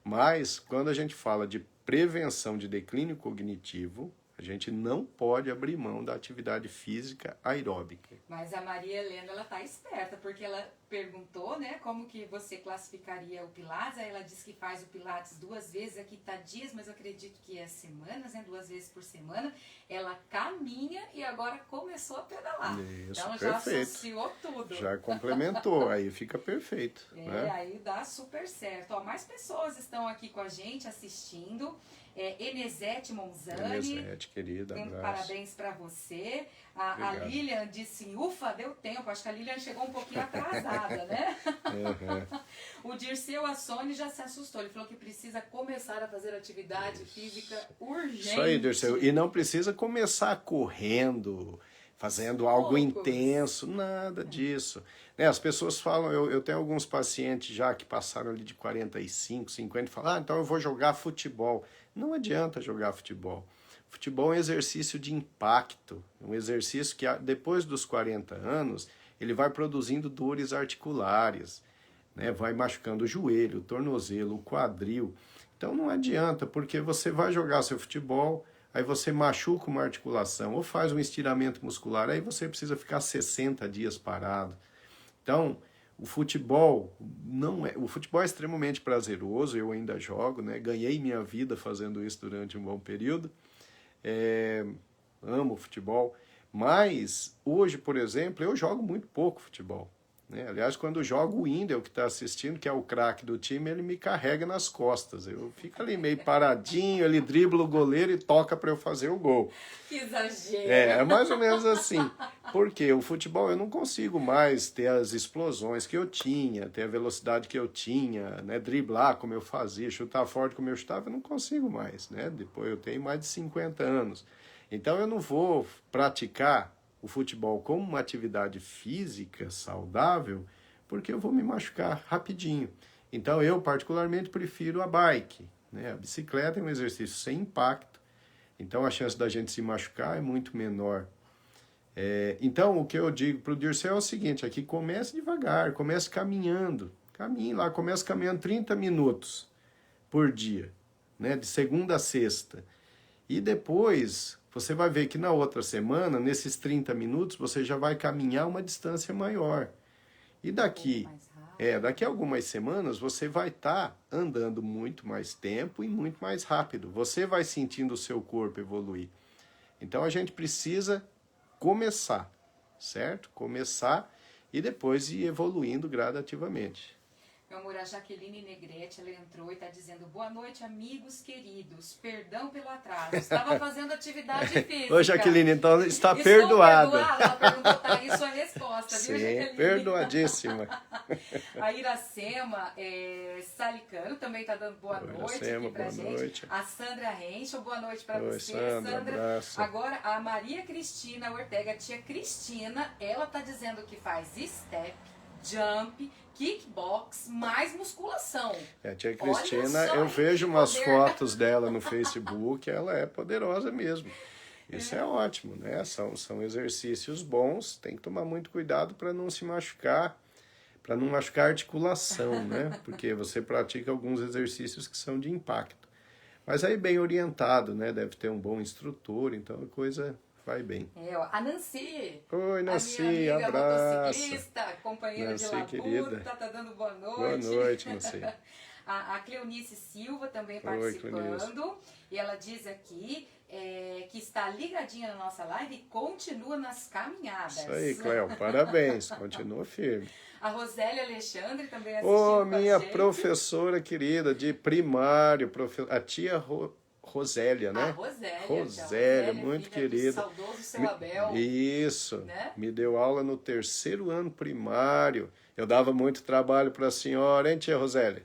Mas, quando a gente fala de prevenção de declínio cognitivo, a gente não pode abrir mão da atividade física aeróbica. Mas a Maria Helena, ela tá esperta, porque ela perguntou, né, como que você classificaria o Pilates. Aí ela disse que faz o Pilates 2 vezes, aqui tá dias, mas eu acredito que é semanas, né, 2 vezes por semana. Ela caminha e agora começou a pedalar. Isso, então perfeito. Já associou tudo. Já complementou, aí fica perfeito. Né? Aí dá super certo. Ó, mais pessoas estão aqui com a gente assistindo. Enesete Monzani. Enesete, querida, abraço. Parabéns para você. A Lilian disse, ufa, deu tempo. Acho que a Lilian chegou um pouquinho atrasada, né? O Dirceu Assone já se assustou. Ele falou que precisa começar a fazer atividade física urgente. Isso aí, Dirceu. E não precisa começar correndo, fazendo algo intenso, nada disso. As pessoas falam, eu tenho alguns pacientes já que passaram ali de 45, 50 e falam, então eu vou jogar futebol. Não adianta jogar futebol. Futebol é um exercício de impacto, um exercício que depois dos 40 anos ele vai produzindo dores articulares, né? Vai machucando o joelho, o tornozelo, o quadril. Então não adianta, porque você vai jogar seu futebol, aí você machuca uma articulação ou faz um estiramento muscular, aí você precisa ficar 60 dias parado. Então, o futebol é extremamente prazeroso, eu ainda jogo, né? Ganhei minha vida fazendo isso durante um bom período. Amo futebol, mas hoje, por exemplo, eu jogo muito pouco futebol. Né? Aliás, quando jogo, o Wendel, que está assistindo, que é o craque do time, ele me carrega nas costas. Eu fico ali meio paradinho, ele dribla o goleiro e toca para eu fazer o gol. Que exagero! É mais ou menos assim. Porque o futebol eu não consigo mais ter as explosões que eu tinha, ter a velocidade que eu tinha, né? Driblar como eu fazia, chutar forte como eu chutava, eu não consigo mais. Né? Depois eu tenho mais de 50 anos. Então eu não vou praticar o futebol como uma atividade física saudável, porque eu vou me machucar rapidinho. Então eu particularmente prefiro a bike. Né? A bicicleta é um exercício sem impacto, então a chance da gente se machucar é muito menor. Então o que eu digo para o Dirceu é o seguinte, aqui comece devagar, comece caminhando. Caminhe lá, comece caminhando 30 minutos por dia, né? De segunda a sexta. E depois você vai ver que na outra semana, nesses 30 minutos, você já vai caminhar uma distância maior. E daqui a algumas semanas, você vai estar andando muito mais tempo e muito mais rápido. Você vai sentindo o seu corpo evoluir. Então a gente precisa começar, certo? Começar e depois ir evoluindo gradativamente. Meu amor, a Jaqueline Negrete, ela entrou e está dizendo: boa noite, amigos queridos. Perdão pelo atraso. Estava fazendo atividade física. Ô, Jaqueline, então está Estou perdoada. Ela perguntou, tá aí sua resposta, Sim, viu, Jaqueline? perdoadíssima. A Iracema Salicano também está dando boa noite Iracema, aqui pra boa gente. noite. A Sandra Henschel, boa noite para Oi, você, Sandra, abraço. Agora, a Maria Cristina Ortega, a tia Cristina, ela tá dizendo que faz step, jump, kickbox, mais musculação. A tia Cristina, eu vejo umas fotos dela no Facebook, ela é poderosa mesmo. Isso é ótimo, né? São exercícios bons, tem que tomar muito cuidado para não se machucar, para não machucar a articulação, né? Porque você pratica alguns exercícios que são de impacto. Mas aí bem orientado, né? Deve ter um bom instrutor, então a coisa vai bem. Ó, a Nancy. Oi, Nancy, a minha amiga abraço. motociclista, companheira Nancy, de labuta, querida. tá dando boa noite. Boa noite, Nancy. A Cleonice Silva também Oi, participando. E ela diz aqui que está ligadinha na nossa live e continua nas caminhadas. Isso aí, Cléo, parabéns, continua firme. A Rosélia Alexandre também assistindo Ô, com minha a gente. professora querida de primário, a tia Rosélia, né? A Rosélia. Rosélia, muito filha do querida. saudoso seu Abel. Isso, né? Me deu aula no 3º ano primário. Eu dava muito trabalho para a senhora, hein, tia Rosélia?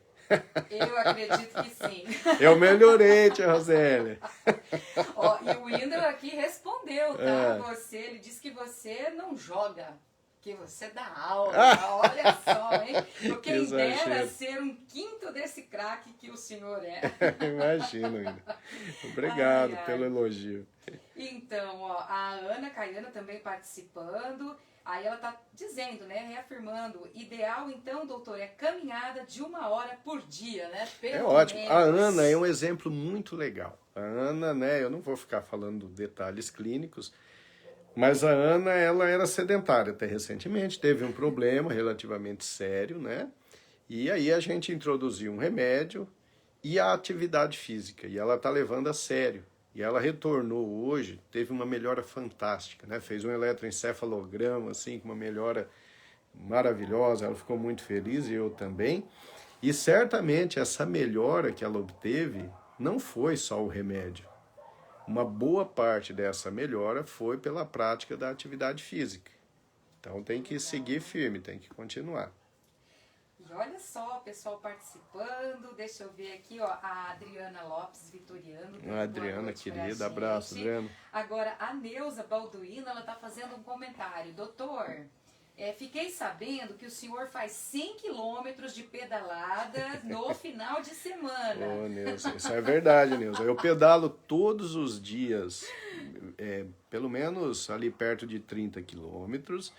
Eu acredito que sim. Eu melhorei, tia Rosélia. Ó, e o Whindersson aqui respondeu, tá? Ele disse que você não joga, que você dá aula. Olha só, hein? Porque quem dera ser um quinto desse craque que o senhor é. Imagino, ainda. Obrigado pelo elogio. Então, ó, a Ana Caiana também participando. Aí ela tá dizendo, né, reafirmando, ideal então, doutor, é caminhada de 1 hora por dia, né? É ótimo. A Ana é um exemplo muito legal. A Ana, né, eu não vou ficar falando detalhes clínicos, mas a Ana, ela era sedentária até recentemente, teve um problema relativamente sério, né? E aí a gente introduziu um remédio e a atividade física, e ela tá levando a sério. E ela retornou hoje, teve uma melhora fantástica, né? Fez um eletroencefalograma, assim, com uma melhora maravilhosa, ela ficou muito feliz e eu também. E certamente essa melhora que ela obteve não foi só o remédio. Uma boa parte dessa melhora foi pela prática da atividade física. Então tem que seguir firme, tem que continuar. E olha só, o pessoal participando, deixa eu ver aqui, ó, a Adriana Lopes Vitoriano. Adriana, querida, abraço, Adriana. Agora, a Neuza Balduino, ela tá fazendo um comentário. Doutor, fiquei sabendo que o senhor faz 100 quilômetros de pedalada no final de semana. Ô, Neuza, isso é verdade, Neuza. Eu pedalo todos os dias, pelo menos ali perto de 30 quilômetros.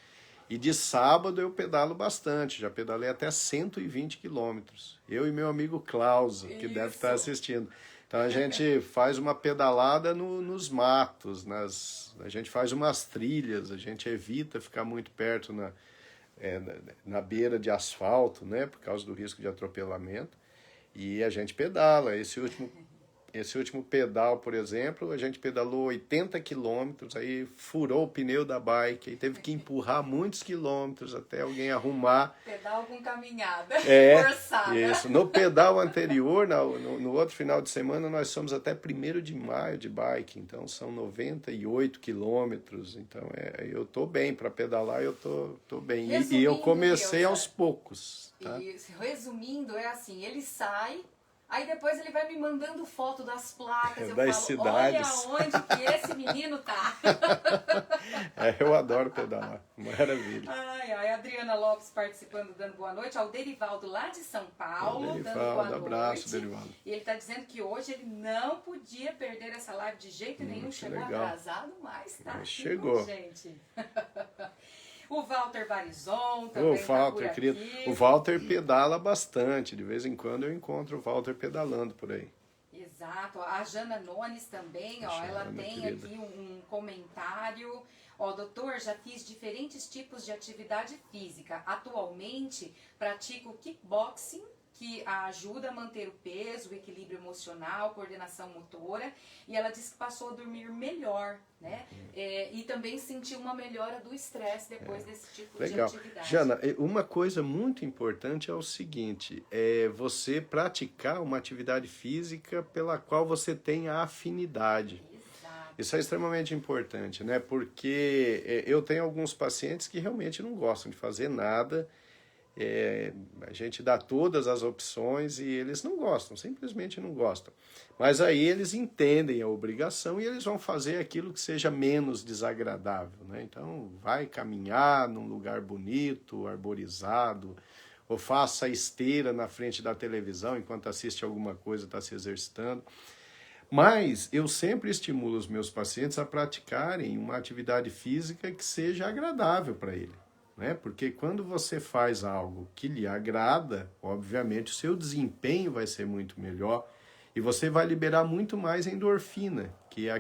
E de sábado eu pedalo bastante, já pedalei até 120 quilômetros. Eu e meu amigo Klaus, que deve estar assistindo. Então a gente faz uma pedalada nos matos, a gente faz umas trilhas, a gente evita ficar muito perto na beira de asfalto, né, por causa do risco de atropelamento. E a gente pedala. Esse último pedal, por exemplo, a gente pedalou 80 quilômetros, aí furou o pneu da bike, aí teve que empurrar muitos quilômetros até alguém arrumar. Pedal com caminhada, forçada. Isso. No pedal anterior, no outro final de semana, nós somos até 1º de maio de bike, então são 98 quilômetros. Então eu tô bem para pedalar, eu tô bem. E eu comecei aos poucos. Tá? E resumindo, é assim, ele sai. Aí depois ele vai me mandando foto das placas, eu das falo, cidades. olha onde que esse menino tá. Eu adoro pedalar, maravilha. Ai, a Adriana Lopes participando, dando boa noite. O Derivaldo lá de São Paulo, Derivaldo, dando boa abraço, noite. Derivaldo. E ele tá dizendo que hoje ele não podia perder essa live de jeito nenhum. Chegou legal. atrasado, mas tá aqui chegou. com gente. O Walter Barizon também tá por aqui. Querido. O Walter pedala bastante. De vez em quando eu encontro o Walter pedalando por aí. Exato. A Jana Nones também, ó, ela tem querida. Aqui um comentário. Ó, doutor, já fiz diferentes tipos de atividade física. Atualmente pratico kickboxing que ajuda a manter o peso, o equilíbrio emocional, coordenação motora, e ela disse que passou a dormir melhor, né? E também sentiu uma melhora do estresse depois desse tipo de atividade. Jana, uma coisa muito importante é o seguinte, é você praticar uma atividade física pela qual você tem afinidade. Exato. Isso é extremamente importante, né? Porque eu tenho alguns pacientes que realmente não gostam de fazer nada. A gente dá todas as opções e eles não gostam, simplesmente não gostam. Mas aí eles entendem a obrigação e eles vão fazer aquilo que seja menos desagradável, né? Então vai caminhar num lugar bonito, arborizado, ou faça esteira na frente da televisão enquanto assiste alguma coisa, está se exercitando. Mas eu sempre estimulo os meus pacientes a praticarem uma atividade física que seja agradável para ele. Né? Porque quando você faz algo que lhe agrada, obviamente o seu desempenho vai ser muito melhor e você vai liberar muito mais endorfina, que é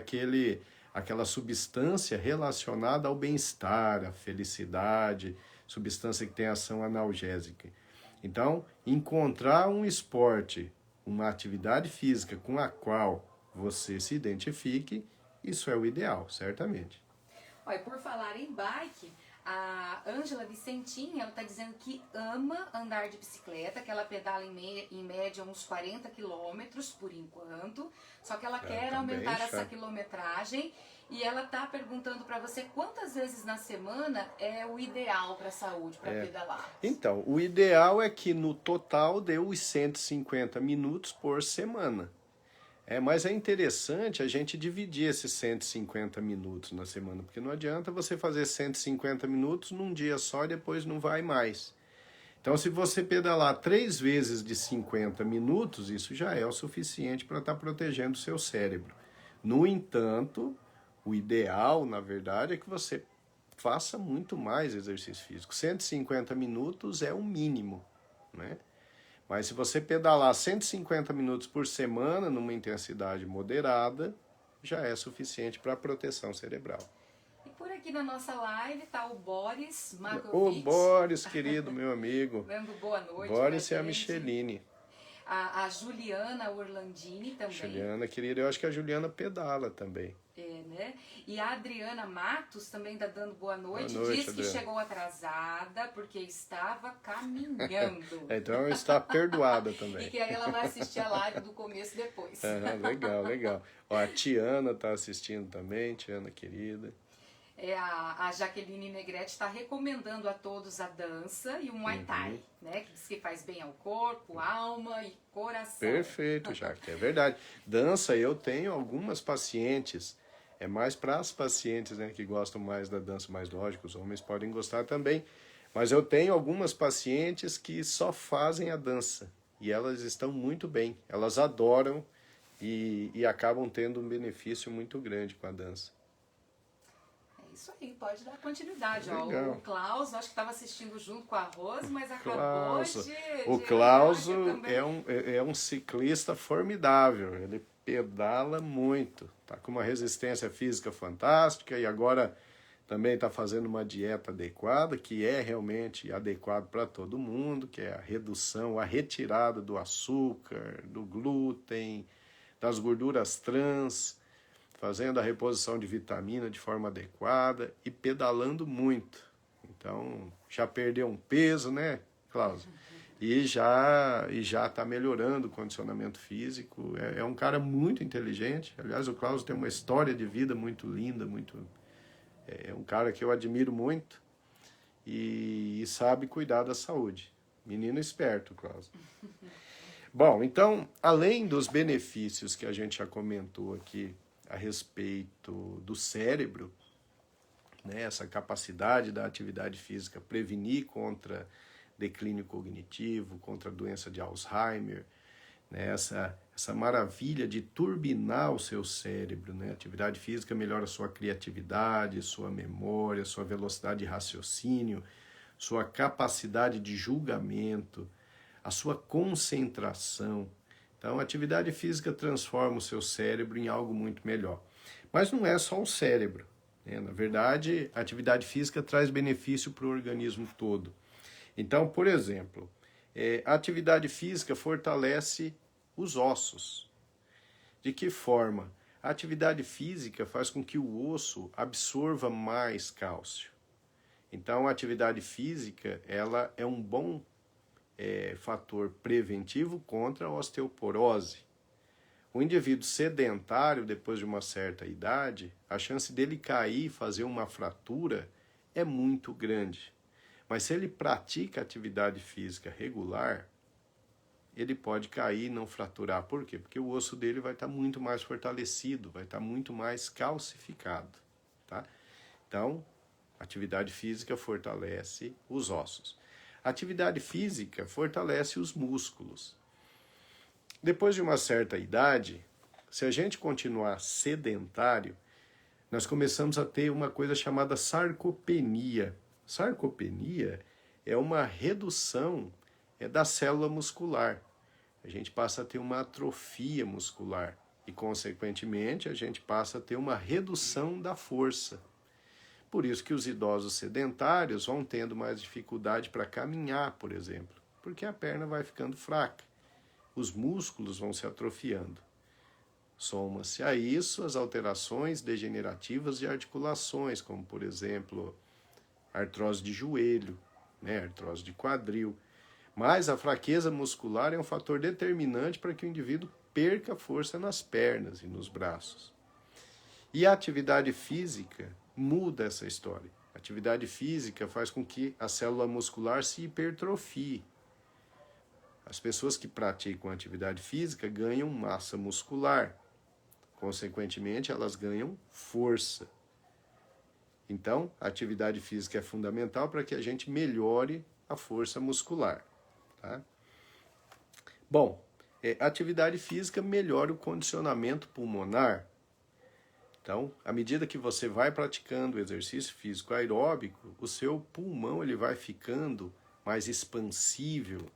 aquela substância relacionada ao bem-estar, à felicidade, substância que tem ação analgésica. Então, encontrar um esporte, uma atividade física com a qual você se identifique, isso é o ideal, certamente. Olha, por falar em bike, a Ângela Vicentinha, ela está dizendo que ama andar de bicicleta, que ela pedala em média uns 40 quilômetros por enquanto, só que ela quer aumentar essa quilometragem e ela está perguntando para você quantas vezes na semana é o ideal para a saúde, para pedalar. Então, o ideal é que no total dê os 150 minutos por semana. Mas é interessante a gente dividir esses 150 minutos na semana, porque não adianta você fazer 150 minutos num dia só e depois não vai mais. Então, se você pedalar 3 vezes de 50 minutos, isso já é o suficiente para estar protegendo o seu cérebro. No entanto, o ideal, na verdade, é que você faça muito mais exercício físico. 150 minutos é o mínimo, né? Mas se você pedalar 150 minutos por semana, numa intensidade moderada, já é suficiente para proteção cerebral. E por aqui na nossa live está o Boris Markovic. O Boris, querido, meu amigo. Dando boa noite. Boris e a Micheline. A Juliana Orlandini também. Juliana, querida, eu acho que a Juliana pedala também. Né? E a Adriana Matos também está dando boa noite. Boa noite, diz Adriana. Que chegou atrasada porque estava caminhando. Então está perdoada também. E que aí ela vai assistir a live do começo depois. Legal. Ó, a Tiana está assistindo também, Tiana querida. A Jaqueline Negrete está recomendando a todos a dança e o Muay Thai, né? Que diz que faz bem ao corpo, alma e coração. Perfeito, Jaque, é verdade. Dança, eu tenho algumas pacientes, é mais para as pacientes, né, que gostam mais da dança, mais lógico, os homens podem gostar também, mas eu tenho algumas pacientes que só fazem a dança e elas estão muito bem, elas adoram e acabam tendo um benefício muito grande com a dança. Isso aí, pode dar continuidade. Ó, Legal. o Klaus, acho que estava assistindo junto com a Rose, mas acabou O Klaus é um ciclista formidável, ele pedala muito, está com uma resistência física fantástica e agora também está fazendo uma dieta adequada, que é realmente adequado para todo mundo, que é a redução, a retirada do açúcar, do glúten, das gorduras trans, fazendo a reposição de vitamina de forma adequada e pedalando muito. Então, já perdeu um peso, né, Klaus? E já está melhorando o condicionamento físico. É um cara muito inteligente. Aliás, o Klaus tem uma história de vida muito linda, é um cara que eu admiro muito e sabe cuidar da saúde. Menino esperto, Klaus. Bom, então, além dos benefícios que a gente já comentou aqui a respeito do cérebro, né, essa capacidade da atividade física prevenir contra declínio cognitivo, contra a doença de Alzheimer, né, essa maravilha de turbinar o seu cérebro, né? A atividade física melhora a sua criatividade, sua memória, sua velocidade de raciocínio, sua capacidade de julgamento, a sua concentração. Então, a atividade física transforma o seu cérebro em algo muito melhor. Mas não é só o cérebro, né? Na verdade, a atividade física traz benefício para o organismo todo. Então, por exemplo, A atividade física fortalece os ossos. De que forma? A atividade física faz com que o osso absorva mais cálcio. Então, a atividade física ela é um bom fator preventivo contra a osteoporose. O indivíduo sedentário, depois de uma certa idade, a chance dele cair e fazer uma fratura é muito grande. Mas se ele pratica atividade física regular, ele pode cair e não fraturar. Por quê? Porque o osso dele vai estar muito mais fortalecido, vai estar muito mais calcificado. Tá? Então, atividade física fortalece os ossos. Atividade física fortalece os músculos. Depois de uma certa idade, se a gente continuar sedentário, nós começamos a ter uma coisa chamada sarcopenia. Sarcopenia é uma redução da célula muscular. A gente passa a ter uma atrofia muscular e, consequentemente, a gente passa a ter uma redução da força. Por isso que os idosos sedentários vão tendo mais dificuldade para caminhar, por exemplo, porque a perna vai ficando fraca. Os músculos vão se atrofiando. Soma-se a isso as alterações degenerativas de articulações, como, por exemplo, artrose de joelho, artrose de quadril. Mas a fraqueza muscular é um fator determinante para que o indivíduo perca força nas pernas e nos braços. E a atividade física muda essa história. A atividade física faz com que a célula muscular se hipertrofie. As pessoas que praticam atividade física ganham massa muscular. Consequentemente, elas ganham força. Então, a atividade física é fundamental para que a gente melhore a força muscular. Tá? Bom, a atividade física melhora o condicionamento pulmonar. Então, à medida que você vai praticando o exercício físico aeróbico, o seu pulmão ele vai ficando mais expansível,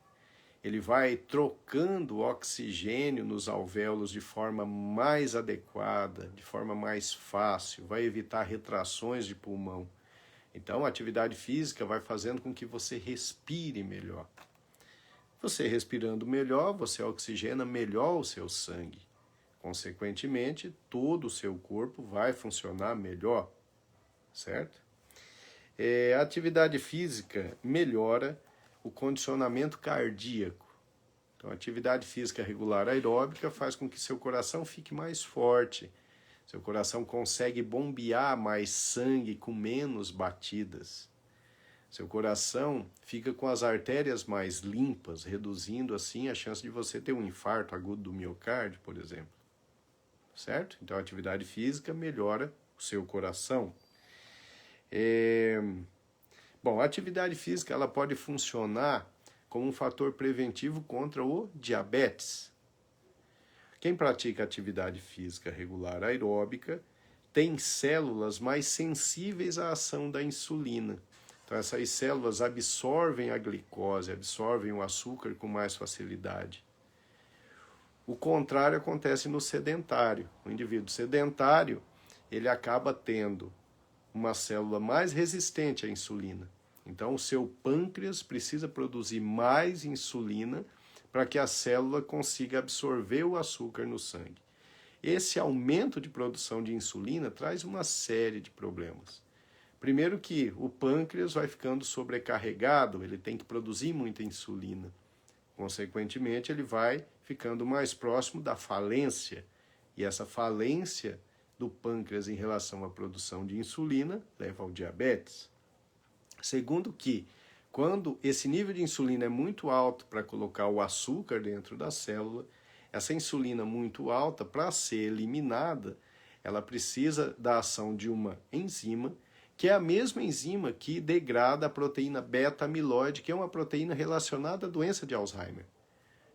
ele vai trocando o oxigênio nos alvéolos de forma mais adequada, de forma mais fácil, vai evitar retrações de pulmão. Então, a atividade física vai fazendo com que você respire melhor. Você respirando melhor, você oxigena melhor o seu sangue. Consequentemente, todo o seu corpo vai funcionar melhor, certo? A atividade física melhora o condicionamento cardíaco. Então, a atividade física regular aeróbica faz com que seu coração fique mais forte. Seu coração consegue bombear mais sangue com menos batidas. Seu coração fica com as artérias mais limpas, reduzindo assim a chance de você ter um infarto agudo do miocárdio, por exemplo. Certo? Então, a atividade física melhora o seu coração. Bom, a atividade física ela pode funcionar como um fator preventivo contra o diabetes. Quem pratica atividade física regular aeróbica tem células mais sensíveis à ação da insulina. Então, essas células absorvem a glicose, absorvem o açúcar com mais facilidade. O contrário acontece no sedentário. O indivíduo sedentário, ele acaba tendo uma célula mais resistente à insulina. Então, o seu pâncreas precisa produzir mais insulina para que a célula consiga absorver o açúcar no sangue. Esse aumento de produção de insulina traz uma série de problemas. Primeiro que o pâncreas vai ficando sobrecarregado, ele tem que produzir muita insulina. Consequentemente, ele vai ficando mais próximo da falência. E essa falência do pâncreas em relação à produção de insulina leva ao diabetes. Segundo que, quando esse nível de insulina é muito alto para colocar o açúcar dentro da célula, essa insulina muito alta, para ser eliminada, ela precisa da ação de uma enzima, que é a mesma enzima que degrada a proteína beta-amiloide, que é uma proteína relacionada à doença de Alzheimer.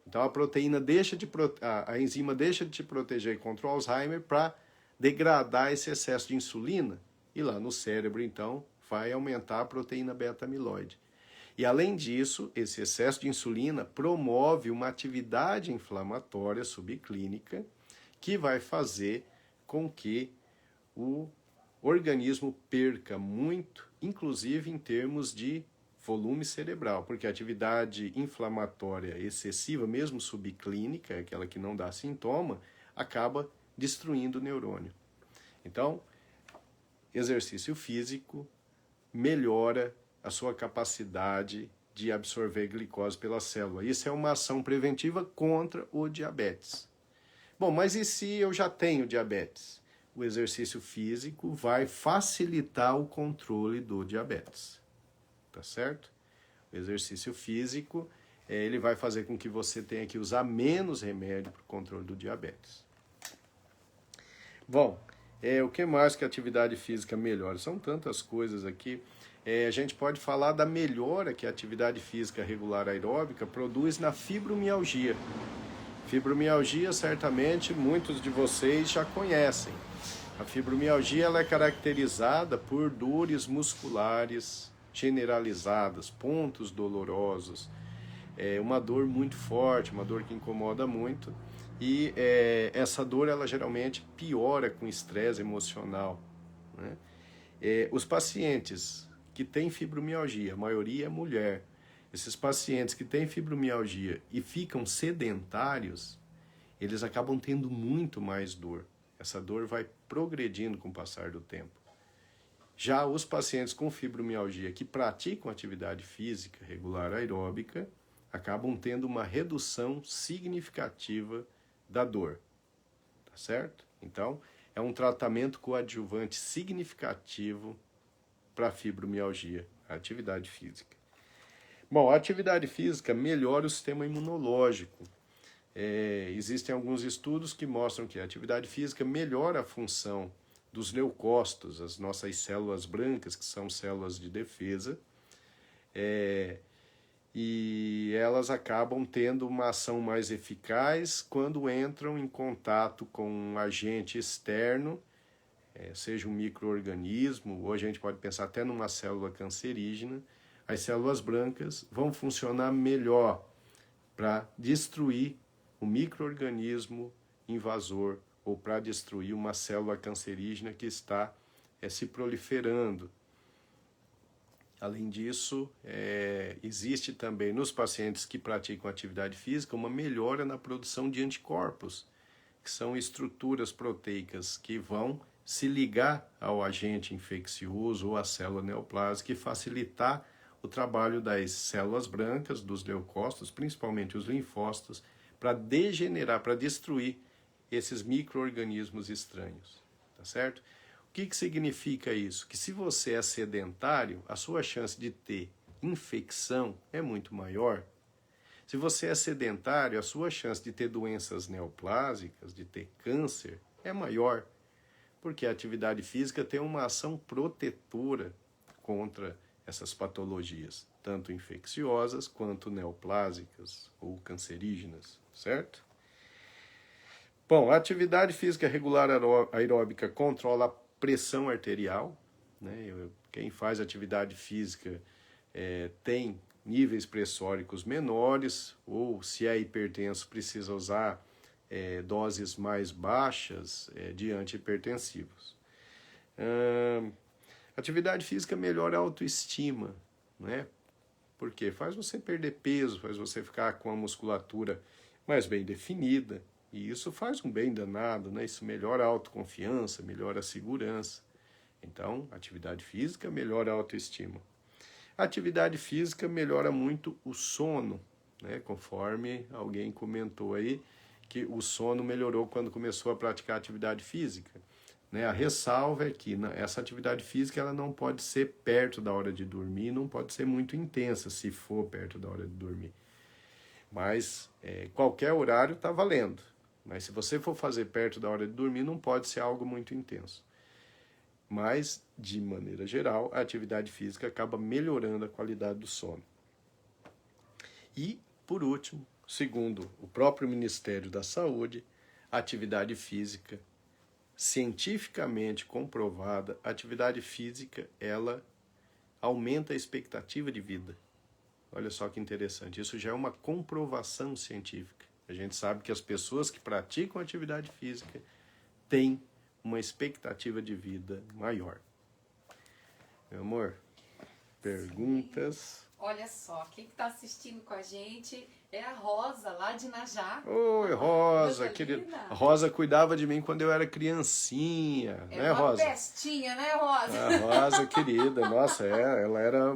Então a enzima deixa de te proteger contra o Alzheimer para degradar esse excesso de insulina. E lá no cérebro, então, vai aumentar a proteína beta-amiloide. E além disso, esse excesso de insulina promove uma atividade inflamatória subclínica que vai fazer com que o organismo perca muito, inclusive em termos de volume cerebral, porque a atividade inflamatória excessiva, mesmo subclínica, aquela que não dá sintoma, acaba destruindo o neurônio. Então, exercício físico melhora a sua capacidade de absorver glicose pela célula. Isso é uma ação preventiva contra o diabetes. Bom, mas e se eu já tenho diabetes? O exercício físico vai facilitar o controle do diabetes. Tá certo? O exercício físico, ele vai fazer com que você tenha que usar menos remédio para o controle do diabetes. Bom, o que mais que a atividade física melhora? São tantas coisas aqui. A gente pode falar da melhora que a atividade física regular aeróbica produz na fibromialgia. Fibromialgia, certamente, muitos de vocês já conhecem. A fibromialgia ela é caracterizada por dores musculares generalizadas, pontos dolorosos, uma dor muito forte, uma dor que incomoda muito, e essa dor ela geralmente piora com estresse emocional, né? Os pacientes que têm fibromialgia, a maioria é mulher, esses pacientes que têm fibromialgia e ficam sedentários, eles acabam tendo muito mais dor. Essa dor vai progredindo com o passar do tempo. Já os pacientes com fibromialgia que praticam atividade física regular aeróbica acabam tendo uma redução significativa da dor, tá certo? Então, é um tratamento coadjuvante significativo para a fibromialgia, a atividade física. Bom, a atividade física melhora o sistema imunológico. Existem alguns estudos que mostram que a atividade física melhora a função dos leucócitos, as nossas células brancas, que são células de defesa, e elas acabam tendo uma ação mais eficaz quando entram em contato com um agente externo, seja um micro-organismo, ou a gente pode pensar até numa célula cancerígena. As células brancas vão funcionar melhor para destruir o micro-organismo invasor ou para destruir uma célula cancerígena que está se proliferando. Além disso, existe também nos pacientes que praticam atividade física uma melhora na produção de anticorpos, que são estruturas proteicas que vão se ligar ao agente infeccioso ou à célula neoplásica e facilitar o trabalho das células brancas, dos leucócitos, principalmente os linfócitos, para degenerar, para destruir esses micro-organismos estranhos, tá certo? O que significa isso? Que se você é sedentário, a sua chance de ter infecção é muito maior. Se você é sedentário, a sua chance de ter doenças neoplásicas, de ter câncer, é maior, porque a atividade física tem uma ação protetora contra essas patologias, tanto infecciosas quanto neoplásicas ou cancerígenas, certo? Bom, a atividade física regular aeróbica controla a pressão arterial, né? Quem faz atividade física tem níveis pressóricos menores, ou se é hipertenso precisa usar doses mais baixas de antihipertensivos. Atividade física melhora a autoestima, né? Porque faz você perder peso, faz você ficar com a musculatura mais bem definida, e isso faz um bem danado, né? Isso melhora a autoconfiança, melhora a segurança. Então, atividade física melhora a autoestima. A atividade física melhora muito o sono, né? Conforme alguém comentou aí, que o sono melhorou quando começou a praticar atividade física. A ressalva é que essa atividade física ela não pode ser perto da hora de dormir, não pode ser muito intensa se for perto da hora de dormir. Mas qualquer horário está valendo. Mas se você for fazer perto da hora de dormir, não pode ser algo muito intenso. Mas, de maneira geral, a atividade física acaba melhorando a qualidade do sono. E, por último, segundo o próprio Ministério da Saúde, a atividade física cientificamente comprovada, a atividade física, ela aumenta a expectativa de vida. Olha só que interessante, isso já é uma comprovação científica. A gente sabe que as pessoas que praticam atividade física têm uma expectativa de vida maior. Meu amor, perguntas? Olha só, quem está assistindo com a gente é a Rosa, lá de Najá. Oi, Rosa, querida. A Rosa cuidava de mim quando eu era criancinha, né, Rosa? É uma pestinha, né, Rosa? A Rosa, querida, nossa, ela era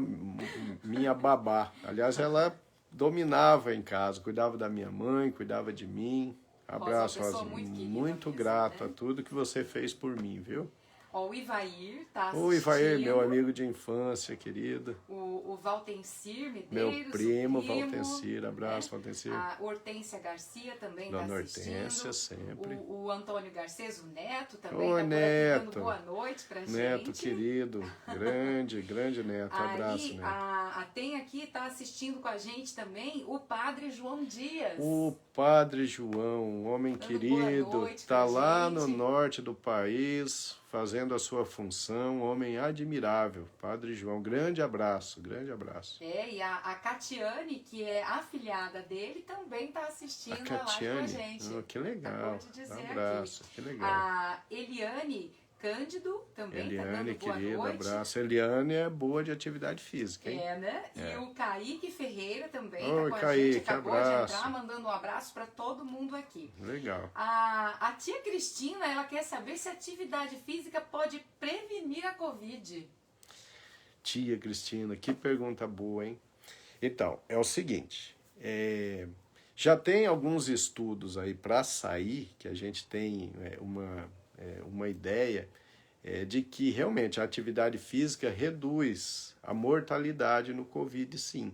minha babá. Aliás, ela dominava em casa, cuidava da minha mãe, cuidava de mim. Abraço, Rosa. Muito grato a tudo que você fez por mim, viu? Ó, o Ivair tá assistindo. O Ivair, meu amigo de infância, querido. O Valtencir Medeiros. Meu primo, Valtencir. Abraço, Valtencir. A Hortência Garcia também está assistindo. Dona Hortência, sempre. O Antônio Garcês, o Neto também Oi, tá Neto. dando boa noite pra gente. Neto, querido. Grande Neto. Abraço, Neto. Tem aqui, tá assistindo com a gente também, o Padre João Dias. O Padre João, um homem querido, tá lá no norte do país, fazendo a sua função, um homem admirável. Padre João, grande abraço, grande abraço. E a Catiane, que é afilhada dele, também está assistindo a live com a gente. Oh, que legal, um abraço, aqui. Que legal. A Eliane Cândido também está dando boa querida, noite. Abraço. Eliane é boa de atividade física, hein? Né? E o Kaique Ferreira também Oi, tá com Kaique, a gente. Acabou abraço. de entrar, mandando um abraço para todo mundo aqui. Legal. A tia Cristina, ela quer saber se a atividade física pode prevenir a Covid. Tia Cristina, que pergunta boa, hein? Então, é o seguinte, já tem alguns estudos aí para sair, que a gente tem uma ideia de que realmente a atividade física reduz a mortalidade no Covid, sim.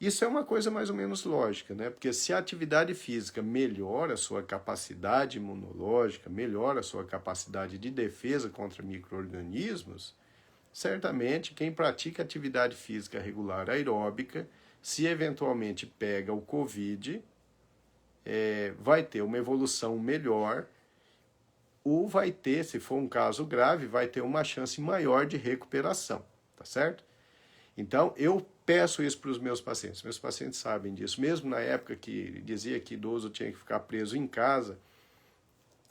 Isso é uma coisa mais ou menos lógica, né? Porque se a atividade física melhora a sua capacidade imunológica, melhora a sua capacidade de defesa contra micro-organismos, certamente quem pratica atividade física regular aeróbica, se eventualmente pega o Covid, vai ter uma evolução melhor, ou vai ter, se for um caso grave, vai ter uma chance maior de recuperação, tá certo? Então, eu peço isso para os meus pacientes sabem disso, mesmo na época que dizia que idoso tinha que ficar preso em casa,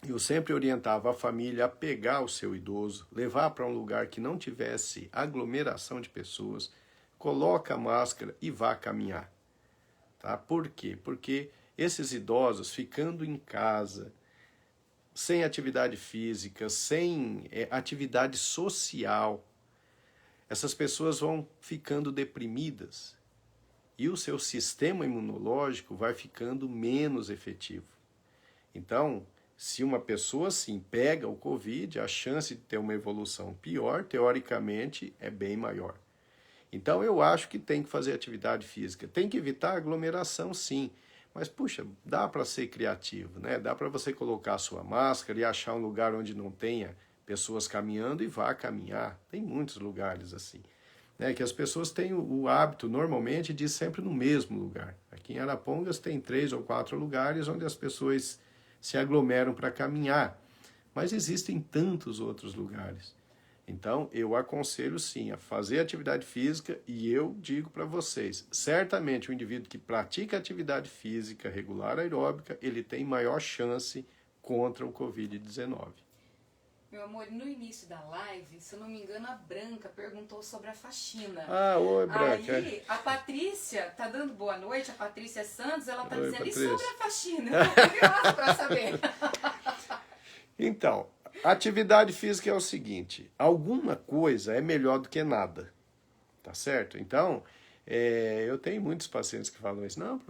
eu sempre orientava a família a pegar o seu idoso, levar para um lugar que não tivesse aglomeração de pessoas, coloca a máscara e vá caminhar. Tá? Por quê? Porque esses idosos ficando em casa, sem atividade física, sem atividade social, essas pessoas vão ficando deprimidas e o seu sistema imunológico vai ficando menos efetivo. Então, se uma pessoa assim pega o Covid, a chance de ter uma evolução pior, teoricamente, é bem maior. Então, eu acho que tem que fazer atividade física. Tem que evitar aglomeração, sim. Mas, puxa, dá para ser criativo, né? Dá para você colocar a sua máscara e achar um lugar onde não tenha pessoas caminhando e vá caminhar. Tem muitos lugares assim. Né? Que as pessoas têm o hábito, normalmente, de ir sempre no mesmo lugar. Aqui em Arapongas tem 3 ou 4 lugares onde as pessoas se aglomeram para caminhar. Mas existem tantos outros lugares. Então, eu aconselho sim a fazer atividade física e eu digo para vocês, certamente o indivíduo que pratica atividade física regular aeróbica, ele tem maior chance contra o Covid-19. Meu amor, no início da live, se eu não me engano, a Branca perguntou sobre a faxina. Ah, oi, Branca. Aí, a Patrícia tá dando boa noite, a Patrícia Santos, ela tá dizendo, Patrícia. E sobre a faxina? Eu tô curiosa pra saber. Então, atividade física é o seguinte, alguma coisa é melhor do que nada, tá certo? Então, eu tenho muitos pacientes que falam isso, não,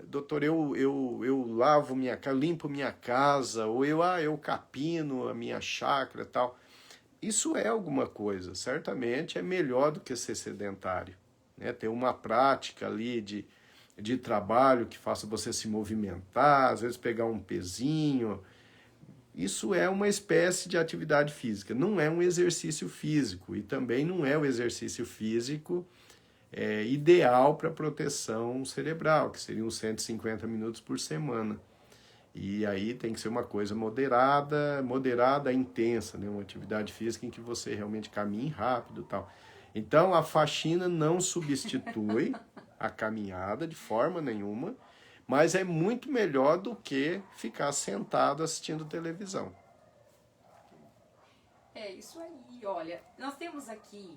doutor, eu lavo minha casa, limpo minha casa, ou eu capino a minha chácara e tal. Isso é alguma coisa, certamente é melhor do que ser sedentário, né? Ter uma prática ali de trabalho que faça você se movimentar, às vezes pegar um pezinho. Isso é uma espécie de atividade física, não é um exercício físico e também não é o exercício físico ideal para proteção cerebral, que seriam 150 minutos por semana. E aí tem que ser uma coisa moderada intensa, né? Uma atividade física em que você realmente caminhe rápido e tal. Então a faxina não substitui a caminhada de forma nenhuma, mas é muito melhor do que ficar sentado assistindo televisão. É isso aí, olha, nós temos aqui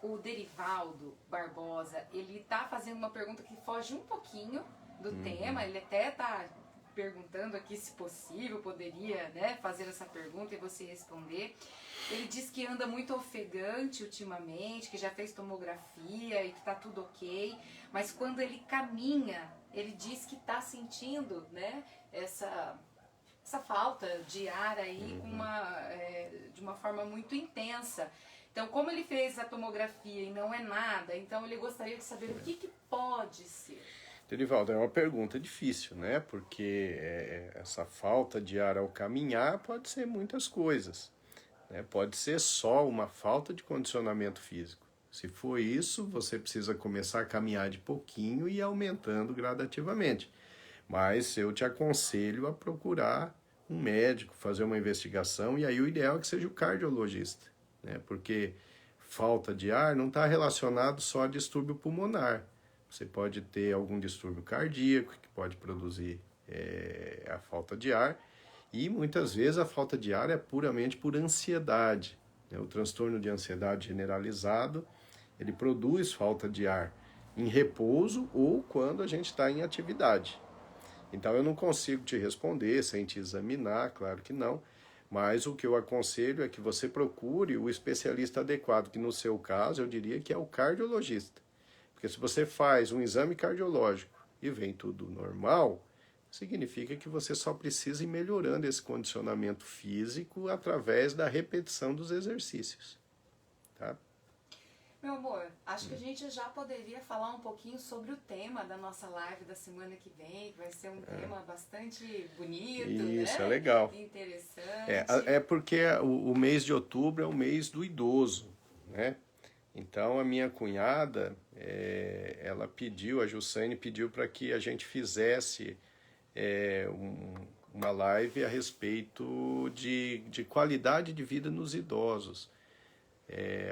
o Derivaldo Barbosa, ele tá fazendo uma pergunta que foge um pouquinho do tema, ele até tá perguntando aqui se possível, poderia, né, fazer essa pergunta e você responder. Ele diz que anda muito ofegante ultimamente, que já fez tomografia e que tá tudo ok, mas quando ele caminha, ele diz que tá sentindo, né, essa falta de ar aí de uma forma muito intensa. Então, como ele fez a tomografia e não é nada, então ele gostaria de saber o que pode ser. Derivaldo, é uma pergunta difícil, né? Porque essa falta de ar ao caminhar pode ser muitas coisas, né? Pode ser só uma falta de condicionamento físico. Se for isso, você precisa começar a caminhar de pouquinho e ir aumentando gradativamente. Mas eu te aconselho a procurar um médico, fazer uma investigação, e aí o ideal é que seja o cardiologista, né? Porque falta de ar não está relacionado só a distúrbio pulmonar. Você pode ter algum distúrbio cardíaco que pode produzir a falta de ar, e muitas vezes a falta de ar é puramente por ansiedade, né? O transtorno de ansiedade generalizado, ele produz falta de ar em repouso ou quando a gente está em atividade. Então eu não consigo te responder sem te examinar, claro que não, mas o que eu aconselho é que você procure o especialista adequado, que no seu caso eu diria que é o cardiologista. Porque se você faz um exame cardiológico e vem tudo normal, significa que você só precisa ir melhorando esse condicionamento físico através da repetição dos exercícios. Tá? Meu amor, acho que a gente já poderia falar um pouquinho sobre o tema da nossa live da semana que vem, que vai ser um tema bastante bonito, isso, né? É legal. Interessante. É porque o mês de outubro é o mês do idoso, né? Então a minha cunhada, ela pediu, a Jussane pediu para que a gente fizesse uma live a respeito de qualidade de vida nos idosos.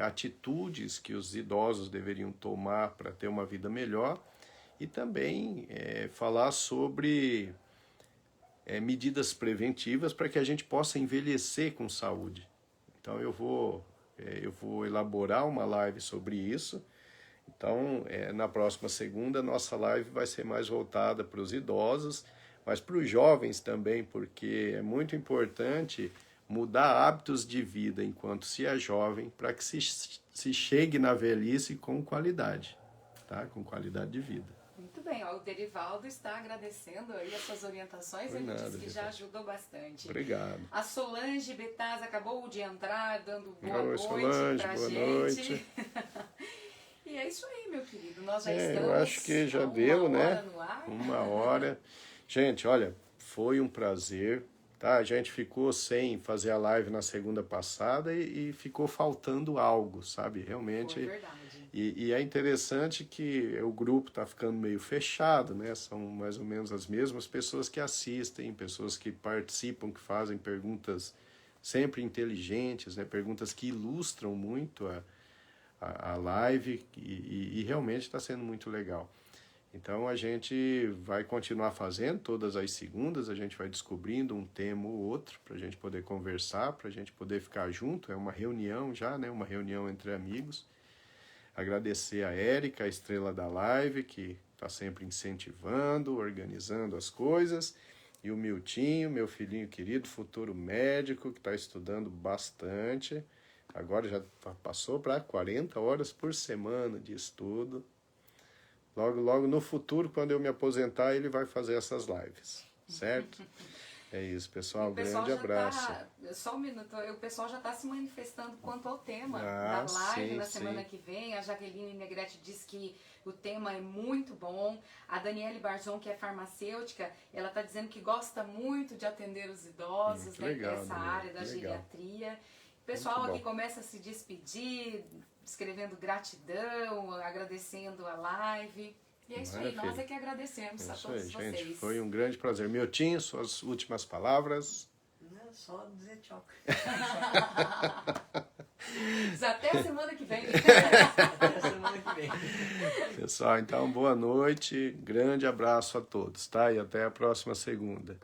Atitudes que os idosos deveriam tomar para ter uma vida melhor, e também falar sobre medidas preventivas para que a gente possa envelhecer com saúde. Então eu vou elaborar uma live sobre isso. Então, na próxima segunda, nossa live vai ser mais voltada para os idosos, mas para os jovens também, porque é muito importante mudar hábitos de vida enquanto se é jovem, para que se chegue na velhice com qualidade, tá? Com qualidade de vida. Muito bem, o Derivaldo está agradecendo aí as suas orientações, ele disse que já ajudou bastante. Obrigado. A Solange Betaz acabou de entrar, dando boa Oi, noite Solange, pra boa gente. Noite. E é isso aí, meu querido, nós já estamos eu acho que já deu, né? no ar. 1 hora. Gente, olha, foi um prazer, tá? A gente ficou sem fazer a live na segunda passada e ficou faltando algo, sabe? Realmente. Foi verdade. E é interessante que o grupo está ficando meio fechado, né? São mais ou menos as mesmas pessoas que assistem, pessoas que participam, que fazem perguntas sempre inteligentes, né? Perguntas que ilustram muito a live, e realmente está sendo muito legal. Então a gente vai continuar fazendo todas as segundas, a gente vai descobrindo um tema ou outro para a gente poder conversar, para a gente poder ficar junto. É uma reunião já, né? Uma reunião entre amigos. Agradecer a Érica, a estrela da live, que está sempre incentivando, organizando as coisas. E o Miltinho, meu filhinho querido, futuro médico, que está estudando bastante. Agora já passou para 40 horas por semana de estudo. Logo, logo no futuro, quando eu me aposentar, ele vai fazer essas lives, certo? É isso, pessoal. Grande abraço. Só um minuto. O pessoal já está se manifestando quanto ao tema da live na semana que vem. A Jaqueline Negrete diz que o tema é muito bom. A Daniele Barzon, que é farmacêutica, ela está dizendo que gosta muito de atender os idosos, né, dessa área da geriatria. O pessoal aqui começa a se despedir, escrevendo gratidão, agradecendo a live. E é isso aí, nós é que agradecemos a todos vocês. Gente, foi um grande prazer. Miltinho, suas últimas palavras. Não, só dizer tchau. Até a semana que vem. Até a semana que vem. Pessoal, então, boa noite, grande abraço a todos, tá? E até a próxima segunda.